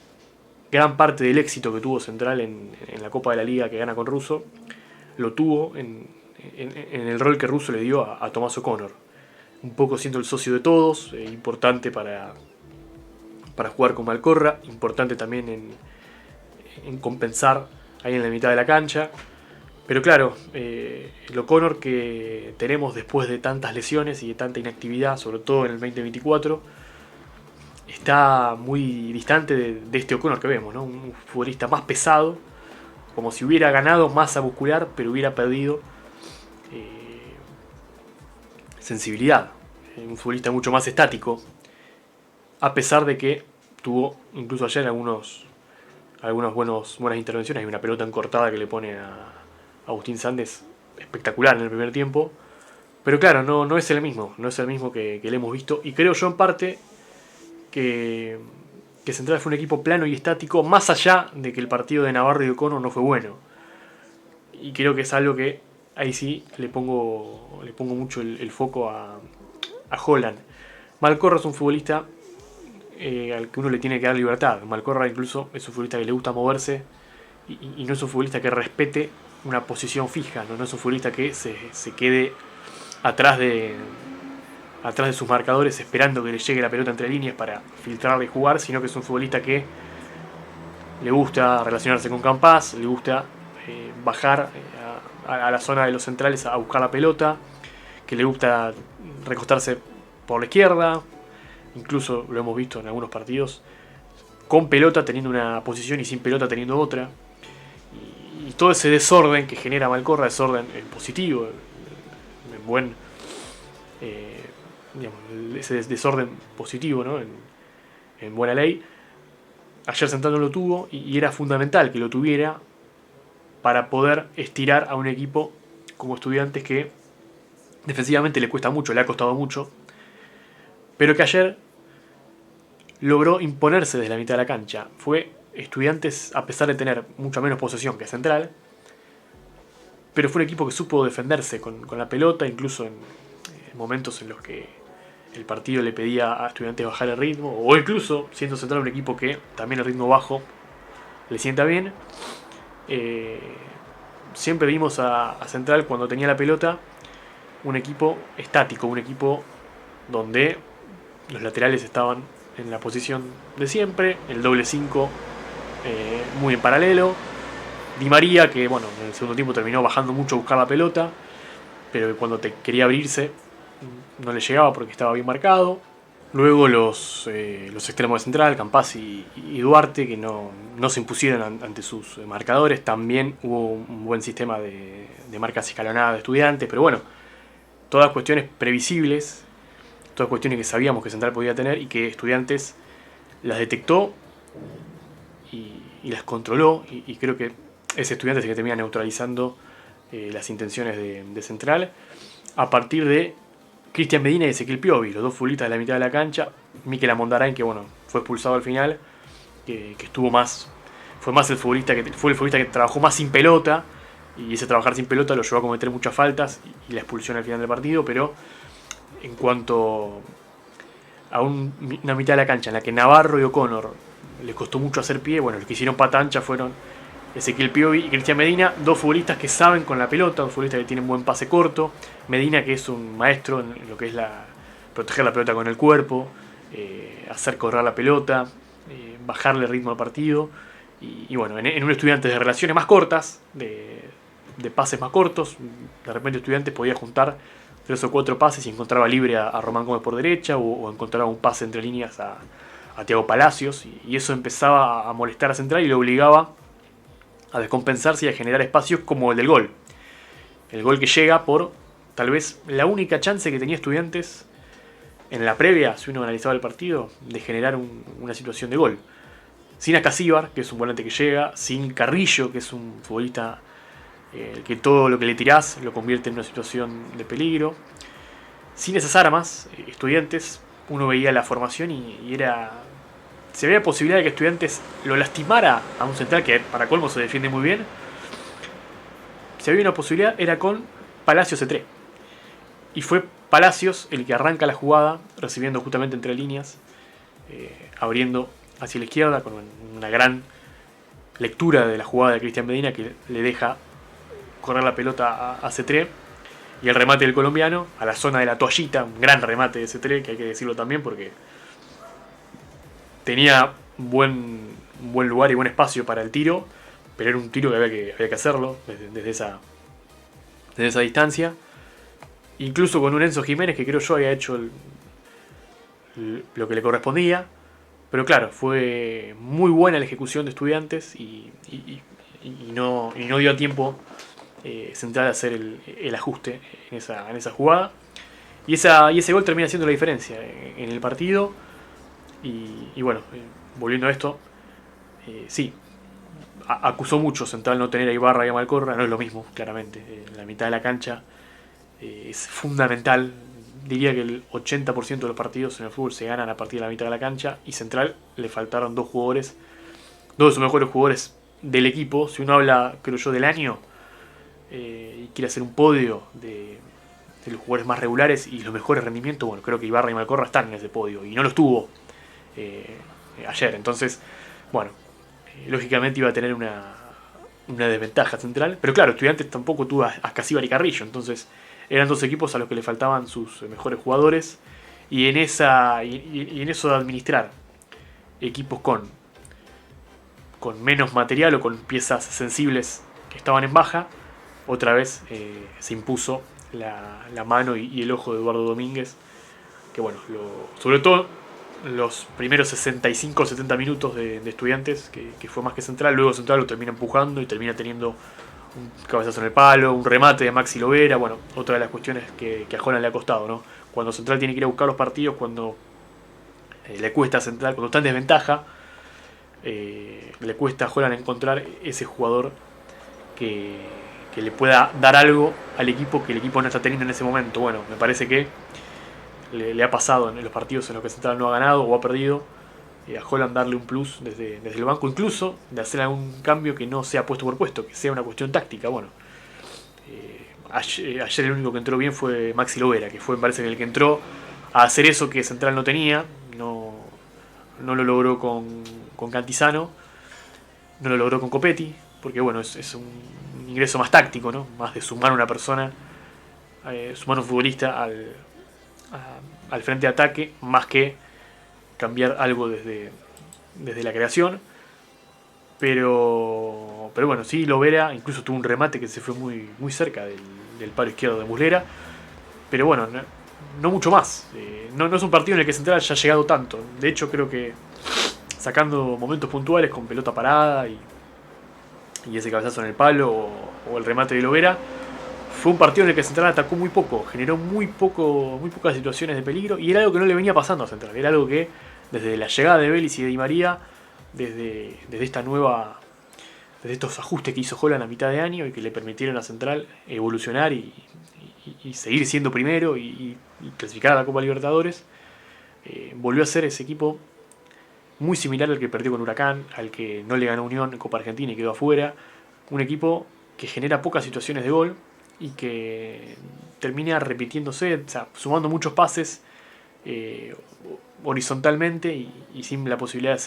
gran parte del éxito que tuvo Central en la Copa de la Liga que gana con Russo lo tuvo en el rol que Russo le dio a Tomás O'Connor. Un poco siendo el socio de todos, importante para jugar con Malcorra, importante también en compensar ahí en la mitad de la cancha. Pero claro, el O'Connor que tenemos después de tantas lesiones y de tanta inactividad, sobre todo en el 2024, está muy distante de este O'Connor que vemos, ¿no? Un futbolista más pesado, como si hubiera ganado masa muscular, pero hubiera perdido sensibilidad. Un futbolista mucho más estático, a pesar de que tuvo incluso ayer algunas buenas intervenciones. Hay una pelota encortada que le pone a Agustín Sández espectacular en el primer tiempo. Pero claro, no es el mismo que le hemos visto. Y creo yo en parte que Central fue un equipo plano y estático, más allá de que el partido de Navarro y O'Connor no fue bueno. Y creo que es algo que ahí sí le pongo mucho el foco a Holland. Malcorra es un futbolista al que uno le tiene que dar libertad. Malcorra incluso es un futbolista que le gusta moverse y no es un futbolista que respete una posición fija, no es un futbolista que se quede atrás de sus marcadores esperando que le llegue la pelota entre líneas para filtrarla y jugar, sino que es un futbolista que le gusta relacionarse con Campás, le gusta bajar a la zona de los centrales a buscar la pelota, que le gusta recostarse por la izquierda, incluso lo hemos visto en algunos partidos, con pelota teniendo una posición y sin pelota teniendo otra. Y todo ese desorden que genera Malcorra, desorden positivo, en buen, ese desorden positivo, ¿no? en buena ley. Ayer Central no lo tuvo y era fundamental que lo tuviera para poder estirar a un equipo como Estudiantes que defensivamente le cuesta mucho, le ha costado mucho, pero que ayer logró imponerse desde la mitad de la cancha. Fue Estudiantes, a pesar de tener mucha menos posesión que Central, pero fue un equipo que supo defenderse con la pelota, incluso en momentos en los que el partido le pedía a Estudiantes bajar el ritmo, o incluso siendo Central un equipo que también el ritmo bajo le sienta bien. Siempre vimos a Central cuando tenía la pelota un equipo estático, un equipo donde los laterales estaban en la posición de siempre, el doble 5 muy en paralelo. Di María, que bueno, en el segundo tiempo terminó bajando mucho a buscar la pelota, pero que cuando te quería abrirse no le llegaba porque estaba bien marcado. Luego los extremos de central, Campazzi y Duarte, que no se impusieron ante sus marcadores. También hubo un buen sistema de marcas escalonadas de Estudiantes, pero bueno, todas cuestiones previsibles, todas cuestiones que sabíamos que Central podía tener y que Estudiantes las detectó y las controló, y creo que ese Estudiantes es el que termina neutralizando las intenciones de Central a partir de Cristian Medina y Ezequiel Piovi, los dos futbolistas de la mitad de la cancha. Mikel Amondarain, que bueno, fue expulsado al final, que estuvo más, fue más el futbolista que trabajó más sin pelota, y ese trabajar sin pelota lo llevó a cometer muchas faltas y la expulsión al final del partido. Pero en cuanto a una mitad de la cancha en la que Navarro y O'Connor les costó mucho hacer pie, bueno, los que hicieron pata ancha fueron Ezequiel Piovi y Cristian Medina, dos futbolistas que saben con la pelota, dos futbolistas que tienen buen pase corto. Medina, que es un maestro en lo que es proteger la pelota con el cuerpo, hacer correr la pelota, bajarle ritmo al partido. Y bueno, en un Estudiantes de relaciones más cortas, de pases más cortos, de repente Estudiantes podía juntar 3 o 4 pases y encontraba libre a Román Gómez por derecha, o encontraba un pase entre líneas a Thiago Palacios, y eso empezaba a molestar a Central y lo obligaba a descompensarse y a generar espacios como el del gol. El gol que llega por tal vez la única chance que tenía Estudiantes en la previa, si uno analizaba el partido, de generar una situación de gol. Sin Acasíbar, que es un volante que llega, sin Carrillo, que es un futbolista que todo lo que le tirás lo convierte en una situación de peligro. Sin esas armas, Estudiantes, uno veía la formación y se veía posibilidad de que Estudiantes lo lastimara a un Central que para colmo se defiende muy bien. Si había una posibilidad era con Palacios C3. Y fue Palacios el que arranca la jugada, recibiendo justamente entre líneas, abriendo hacia la izquierda con una gran lectura de la jugada de Cristian Medina, que le deja correr la pelota a C3. Y el remate del colombiano a la zona de la toallita, un gran remate de C3, que hay que decirlo también porque tenía un buen lugar y buen espacio para el tiro, pero era un tiro que había que hacerlo desde esa distancia. Incluso con un Enzo Jiménez que creo yo había hecho lo que le correspondía. Pero claro, fue muy buena la ejecución de Estudiantes y no dio tiempo Central a hacer el ajuste en esa jugada. Y ese gol termina siendo la diferencia en el partido. Y bueno, volviendo a esto, sí, acusó mucho Central no tener a Ibarra y a Malcorra, no es lo mismo, claramente. En la mitad de la cancha es fundamental. Diría que el 80% de los partidos en el fútbol se ganan a partir de la mitad de la cancha, y Central le faltaron dos de sus mejores jugadores del equipo. Si uno habla, creo yo, del año y quiere hacer un podio de los jugadores más regulares y los mejores rendimientos, bueno, creo que Ibarra y Malcorra están en ese podio, y no los tuvo ayer. Entonces, bueno, lógicamente iba a tener una desventaja Central, pero claro, Estudiantes tampoco tuvo a Casíbar y Carrillo, entonces eran dos equipos a los que le faltaban sus mejores jugadores, y en eso de administrar equipos con menos material o con piezas sensibles que estaban en baja, otra vez se impuso la mano y el ojo de Eduardo Domínguez, que bueno, sobre todo los primeros 65 o 70 minutos de Estudiantes, que fue más que Central. Luego Central lo termina empujando y termina teniendo un cabezazo en el palo, un remate de Maxi Lovera. Bueno, otra de las cuestiones que a Holland le ha costado, ¿no? Cuando Central tiene que ir a buscar los partidos, cuando le cuesta a Central, cuando está en desventaja, le cuesta a Holland encontrar ese jugador que le pueda dar algo al equipo que el equipo no está teniendo en ese momento. Bueno, me parece que le ha pasado en los partidos en los que Central no ha ganado o ha perdido, a Holland darle un plus desde el banco, incluso de hacer algún cambio que no sea puesto por puesto, que sea una cuestión táctica. Bueno, ayer el único que entró bien fue Maxi Lovera, que fue, me parece, el que entró a hacer eso que Central no tenía. No lo logró con Cantizano, no lo logró con Copetti, porque bueno, es un ingreso más táctico, ¿no? Más de sumar una persona, sumar un futbolista al frente de ataque más que cambiar algo desde la creación. Pero bueno, sí, Lovera incluso tuvo un remate que se fue muy cerca del palo izquierdo de Muslera. Pero bueno, no mucho más. No es un partido en el que Central haya llegado tanto. De hecho, creo que sacando momentos puntuales con pelota parada y ese cabezazo en el palo o el remate de Lovera, fue un partido en el que Central atacó muy poco, generó muy pocas situaciones de peligro, y era algo que no le venía pasando a Central. Era algo que desde la llegada de Vélez y de Di María, desde estos ajustes que hizo Holland a mitad de año y que le permitieron a Central evolucionar y seguir siendo primero y clasificar a la Copa Libertadores, volvió a ser ese equipo muy similar al que perdió con Huracán, al que no le ganó Unión en Copa Argentina y quedó afuera. Un equipo que genera pocas situaciones de gol y que termina repitiéndose, o sea, sumando muchos pases horizontalmente y sin la posibilidad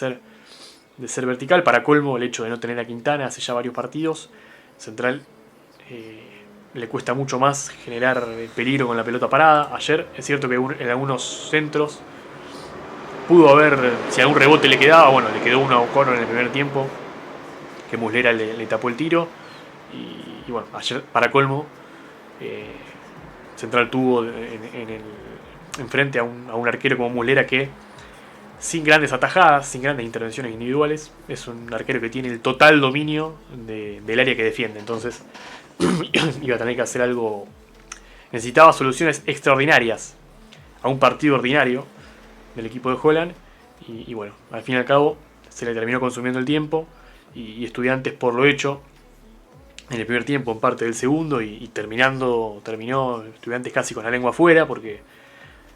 de ser vertical. Para colmo, el hecho de no tener a Quintana hace ya varios partidos. Central le cuesta mucho más generar peligro con la pelota parada. Ayer es cierto que en algunos centros pudo haber, si algún rebote le quedaba, bueno, le quedó uno a O'Connor en el primer tiempo, que Muslera le tapó el tiro. Y bueno, ayer, para colmo, Central tuvo enfrente a un arquero como Muslera que, sin grandes atajadas, sin grandes intervenciones individuales, es un arquero que tiene el total dominio del área que defiende. Entonces iba a tener que hacer algo. Necesitaba soluciones extraordinarias a un partido ordinario del equipo de Holland. Y bueno, al fin y al cabo se le terminó consumiendo el tiempo. Y Estudiantes, por lo hecho, en el primer tiempo, en parte del segundo, y terminó Estudiantes casi con la lengua afuera, porque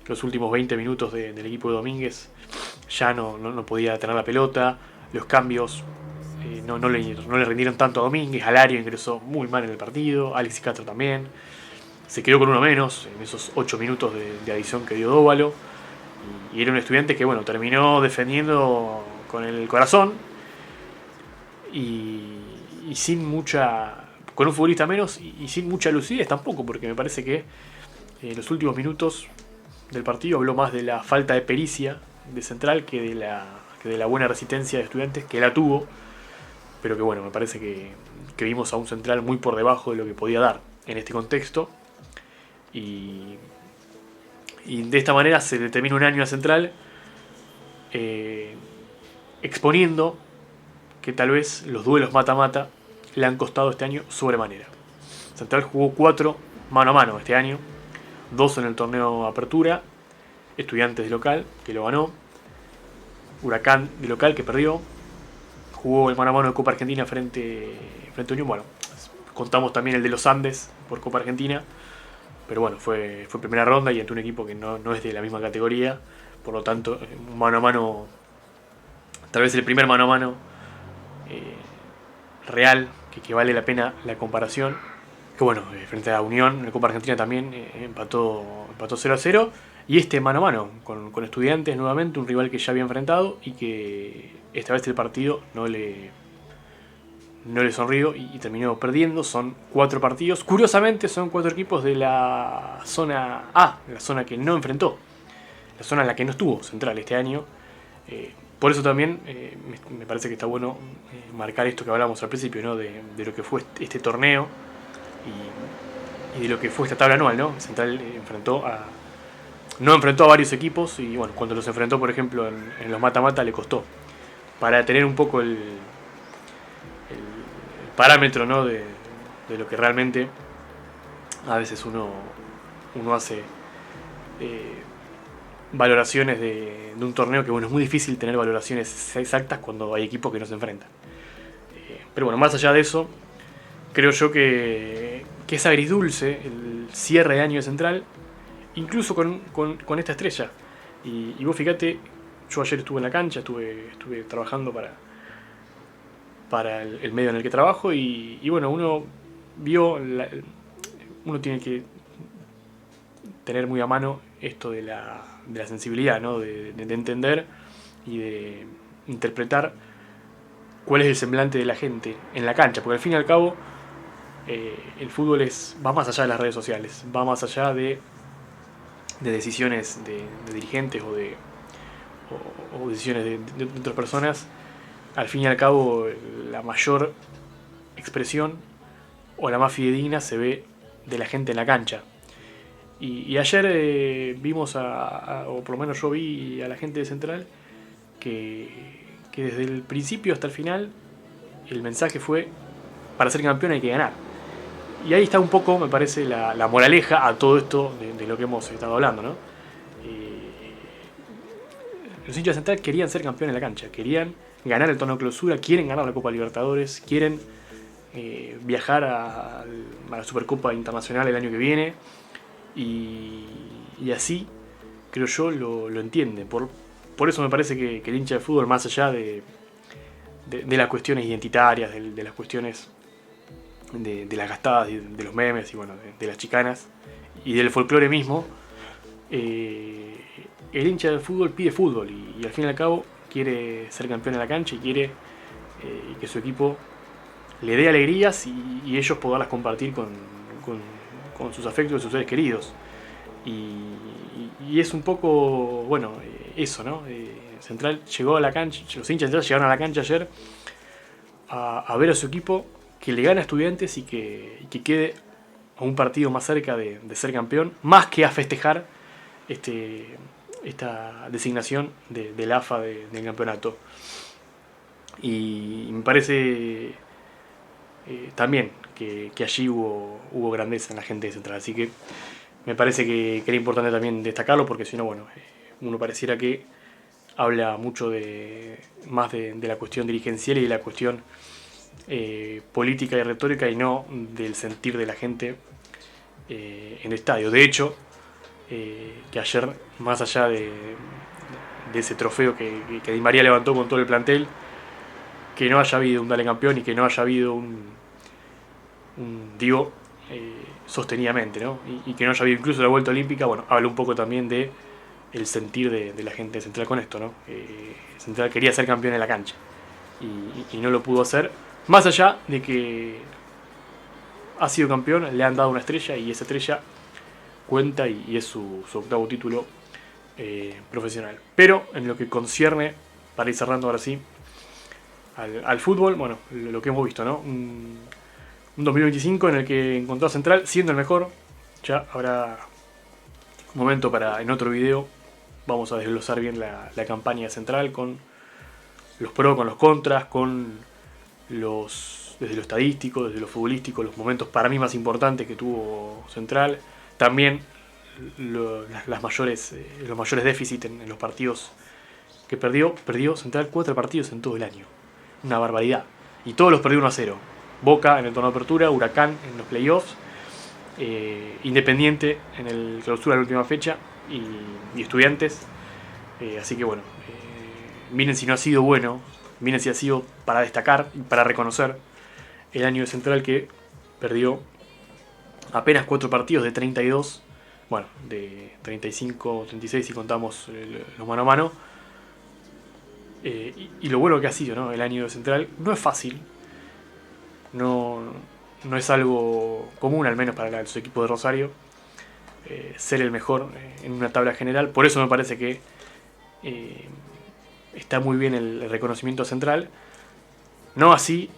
los últimos 20 minutos del equipo de Domínguez ya no podía tener la pelota. Los cambios no le rindieron tanto a Domínguez. Alario ingresó muy mal en el partido, Alexis Castro también. Se quedó con uno menos en esos 8 minutos de adición que dio Dóvalo. Y era un Estudiante que, bueno, terminó defendiendo con el corazón y sin con un futbolista menos y sin mucha lucidez tampoco, porque me parece que en los últimos minutos del partido habló más de la falta de pericia de Central que de la buena resistencia de Estudiantes, que la tuvo, pero que bueno, me parece que vimos a un Central muy por debajo de lo que podía dar en este contexto. Y de esta manera se le termina un año a Central exponiendo que tal vez los duelos mata-mata le han costado este año sobremanera. Central jugó 4 mano a mano este año, 2 en el torneo Apertura, Estudiantes de local, que lo ganó, Huracán de local, que perdió, jugó el mano a mano de Copa Argentina frente a Unión. Bueno, contamos también el de los Andes por Copa Argentina, pero bueno, fue primera ronda y ante un equipo que no es de la misma categoría, por lo tanto, un mano a mano, tal vez el primer mano a mano real, que vale la pena la comparación. Que bueno, frente a Unión, en Copa Argentina también empató 0-0. Y este mano a mano con Estudiantes nuevamente, un rival que ya había enfrentado y que esta vez el partido no le sonrió y terminó perdiendo. Son 4 partidos. Curiosamente son 4 equipos de la zona A, la zona que no enfrentó, la zona en la que no estuvo Central este año. Por eso también me parece que está bueno marcar esto que hablamos al principio, ¿no? de lo que fue este torneo y de lo que fue esta tabla anual, ¿no? Central no enfrentó a varios equipos y bueno, cuando los enfrentó, por ejemplo, en los mata-mata le costó. Para tener un poco el parámetro, ¿no? de lo que realmente a veces uno hace valoraciones de un torneo, que bueno, es muy difícil tener valoraciones exactas cuando hay equipos que no se enfrentan. Pero bueno, más allá de eso, creo yo que es agridulce el cierre de año de Central, incluso con esta estrella. Y vos fíjate, yo ayer estuve en la cancha, estuve trabajando para el medio en el que trabajo y bueno, uno tiene que tener muy a mano esto de la sensibilidad, ¿no? de entender y de interpretar cuál es el semblante de la gente en la cancha, porque al fin y al cabo el fútbol va más allá de las redes sociales, va más allá de de decisiones de dirigentes o decisiones de otras personas, al fin y al cabo la mayor expresión o la más fidedigna se ve de la gente en la cancha. Y ayer vimos o por lo menos yo vi a la gente de Central que desde el principio hasta el final el mensaje fue: para ser campeón hay que ganar. Y ahí está un poco, me parece, la moraleja a todo esto de lo que hemos estado hablando, ¿no? Los hinchas de Central querían ser campeones en la cancha, querían ganar el torneo clausura, quieren ganar la Copa Libertadores, quieren viajar a la Supercopa Internacional el año que viene, y así, creo yo, lo entienden. Por eso me parece que el hincha de fútbol, más allá de las cuestiones identitarias, de las cuestiones de las gastadas, de los memes y bueno, de las chicanas y del folclore mismo, el hincha del fútbol pide fútbol y al fin y al cabo quiere ser campeón en la cancha y quiere que su equipo le dé alegrías y ellos poderlas compartir con sus afectos y sus seres queridos. Y es un poco, bueno, eso, ¿no? Central llegó a la cancha, los hinchas de Central llegaron a la cancha ayer a ver a su equipo que le gana a Estudiantes y que quede a un partido más cerca de ser campeón, más que a festejar esta designación del AFA del campeonato. Y me parece también que allí hubo grandeza en la gente de Central, así que me parece que era importante también destacarlo, porque si no, bueno, uno pareciera que habla mucho más de la cuestión dirigencial y de la cuestión política y retórica, y no del sentir de la gente en el estadio. De hecho, que ayer, más allá de ese trofeo que Di María levantó con todo el plantel, que no haya habido un Dale Campeón y que no haya habido un sostenidamente, ¿no? Y que no haya habido incluso la vuelta olímpica, bueno, habla un poco también de el sentir de la gente de Central con esto, ¿no? Central quería ser campeón en la cancha y no lo pudo hacer, más allá de que ha sido campeón, le han dado una estrella y esa estrella cuenta y es su octavo título profesional. Pero en lo que concierne, para ir cerrando ahora sí, al fútbol, bueno, lo que hemos visto, ¿no? Un 2025 en el que encontró a Central siendo el mejor. Ya habrá un momento para, en otro video, vamos a desglosar bien la campaña de Central con los pros, con los contras, con desde lo estadístico, desde lo futbolístico, los momentos para mí más importantes que tuvo Central. También los mayores déficits en los partidos que perdió Central 4 partidos en todo el año. Una barbaridad. Y todos los perdió 1-0. Boca en el torneo de apertura, Huracán en los playoffs, Independiente en el clausura de la última fecha y Estudiantes. Así que bueno, miren si no ha sido bueno, miren si ha sido para destacar y para reconocer el año de Central, que perdió apenas 4 partidos de 32, bueno, de 35, 36 si contamos los mano a mano. Y lo bueno que ha sido, ¿no? El año de Central no es fácil, no es algo común, al menos para su equipo de Rosario, ser el mejor en una tabla general. Por eso me parece que está muy bien el reconocimiento Central, no así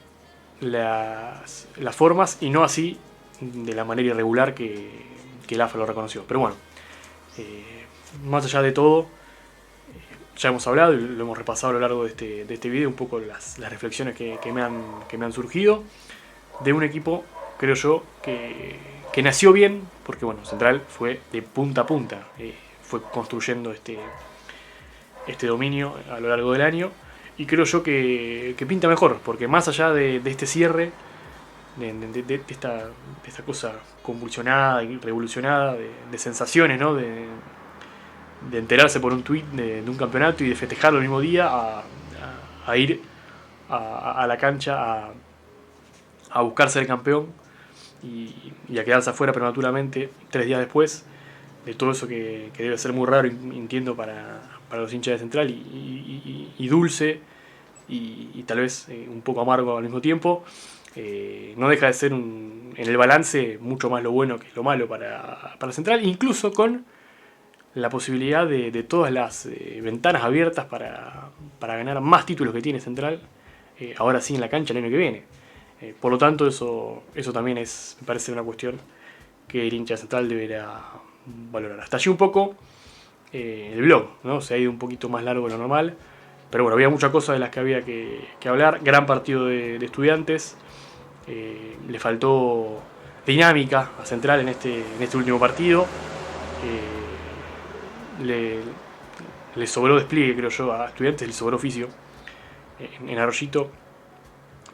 las formas y no así de la manera irregular que el AFA lo reconoció. Pero bueno, más allá de todo, ya hemos hablado y lo hemos repasado a lo largo de este video, un poco las reflexiones que me han surgido de un equipo, creo yo, que nació bien, porque bueno, Central fue de punta a punta, fue construyendo este dominio a lo largo del año, y creo yo que pinta mejor, porque más allá de este cierre, de esta cosa convulsionada y revolucionada de sensaciones, ¿no? De enterarse por un tuit de un campeonato y de festejarlo el mismo día, a ir a la cancha a buscar ser campeón y a quedarse afuera prematuramente 3 días después de todo eso que debe ser muy raro, entiendo, para los hinchas de Central, y dulce y tal vez un poco amargo al mismo tiempo. No deja de ser en el balance mucho más lo bueno que lo malo para Central, incluso con la posibilidad de todas las ventanas abiertas para ganar más títulos que tiene Central, ahora sí en la cancha el año que viene. Por lo tanto, eso también me parece una cuestión que el hincha Central deberá valorar. Hasta allí un poco el blog, ¿no? Se ha ido un poquito más largo de lo normal, pero bueno, había muchas cosas de las que había que hablar. Gran partido de Estudiantes, le faltó dinámica a Central en este último partido. Le sobró despliegue, creo yo, a Estudiantes, le sobró oficio en Arroyito.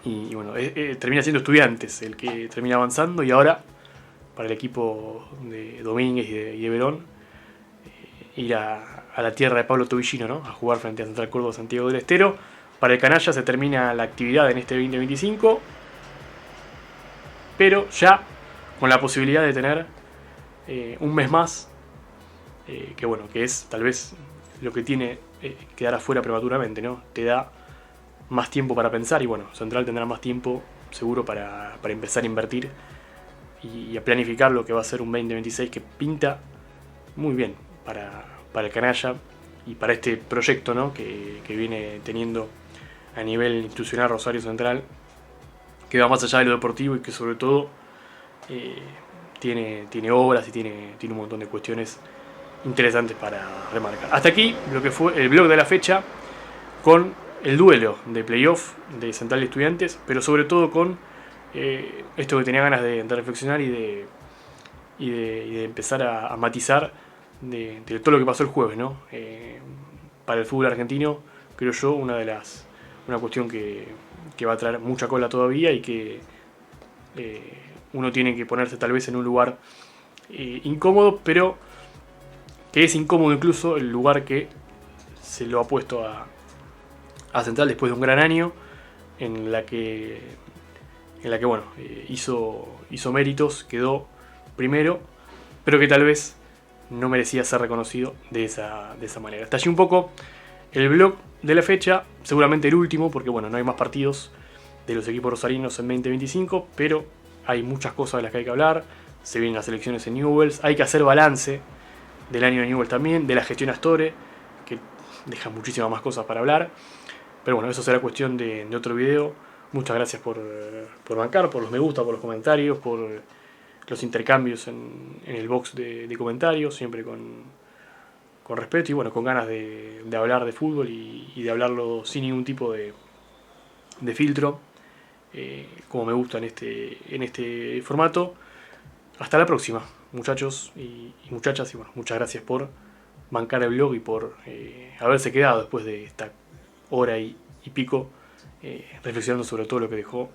Y bueno, termina siendo Estudiantes el que termina avanzando, y ahora para el equipo de Domínguez y de Verón ir a la tierra de Pablo Tobillino, ¿no? A jugar frente a Central Córdoba Santiago del Estero. Para el canalla se termina la actividad en este 2025, pero ya con la posibilidad de tener un mes más, que bueno, que es tal vez lo que tiene quedar afuera prematuramente, ¿no? Te da más tiempo para pensar, y bueno, Central tendrá más tiempo seguro para empezar a invertir y a planificar lo que va a ser un 2026 que pinta muy bien para el canalla y para este proyecto, ¿no? que viene teniendo a nivel institucional Rosario Central, que va más allá de lo deportivo y que sobre todo tiene obras y tiene un montón de cuestiones interesantes para remarcar. Hasta aquí lo que fue el blog de la fecha, con el duelo de playoff de Central y Estudiantes, pero sobre todo con esto que tenía ganas de reflexionar y de empezar a matizar de todo lo que pasó el jueves, ¿no? Para el fútbol argentino, creo yo, una cuestión que va a traer mucha cola todavía, y que uno tiene que ponerse tal vez en un lugar incómodo, pero que es incómodo incluso el lugar que se lo ha puesto a Central después de un gran año en la que bueno, hizo méritos, quedó primero, pero que tal vez no merecía ser reconocido de esa manera. Hasta allí un poco el blog de la fecha, seguramente el último, porque bueno, no hay más partidos de los equipos rosarinos en 2025, pero hay muchas cosas de las que hay que hablar. Se vienen las elecciones en Newell's, hay que hacer balance del año de Newell's también, de la gestión Astore, que deja muchísimas más cosas para hablar. Pero bueno, eso será cuestión de otro video. Muchas gracias por bancar, por los me gusta, por los comentarios, por los intercambios en el box de comentarios, siempre con respeto y bueno, con ganas de hablar de fútbol y de hablarlo sin ningún tipo de filtro, como me gusta en este formato. Hasta la próxima, muchachos y muchachas, y bueno, muchas gracias por bancar el blog y por haberse quedado después de esta hora y pico reflexionando sobre todo lo que dejó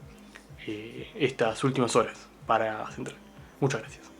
estas últimas horas para Central. Muchas gracias.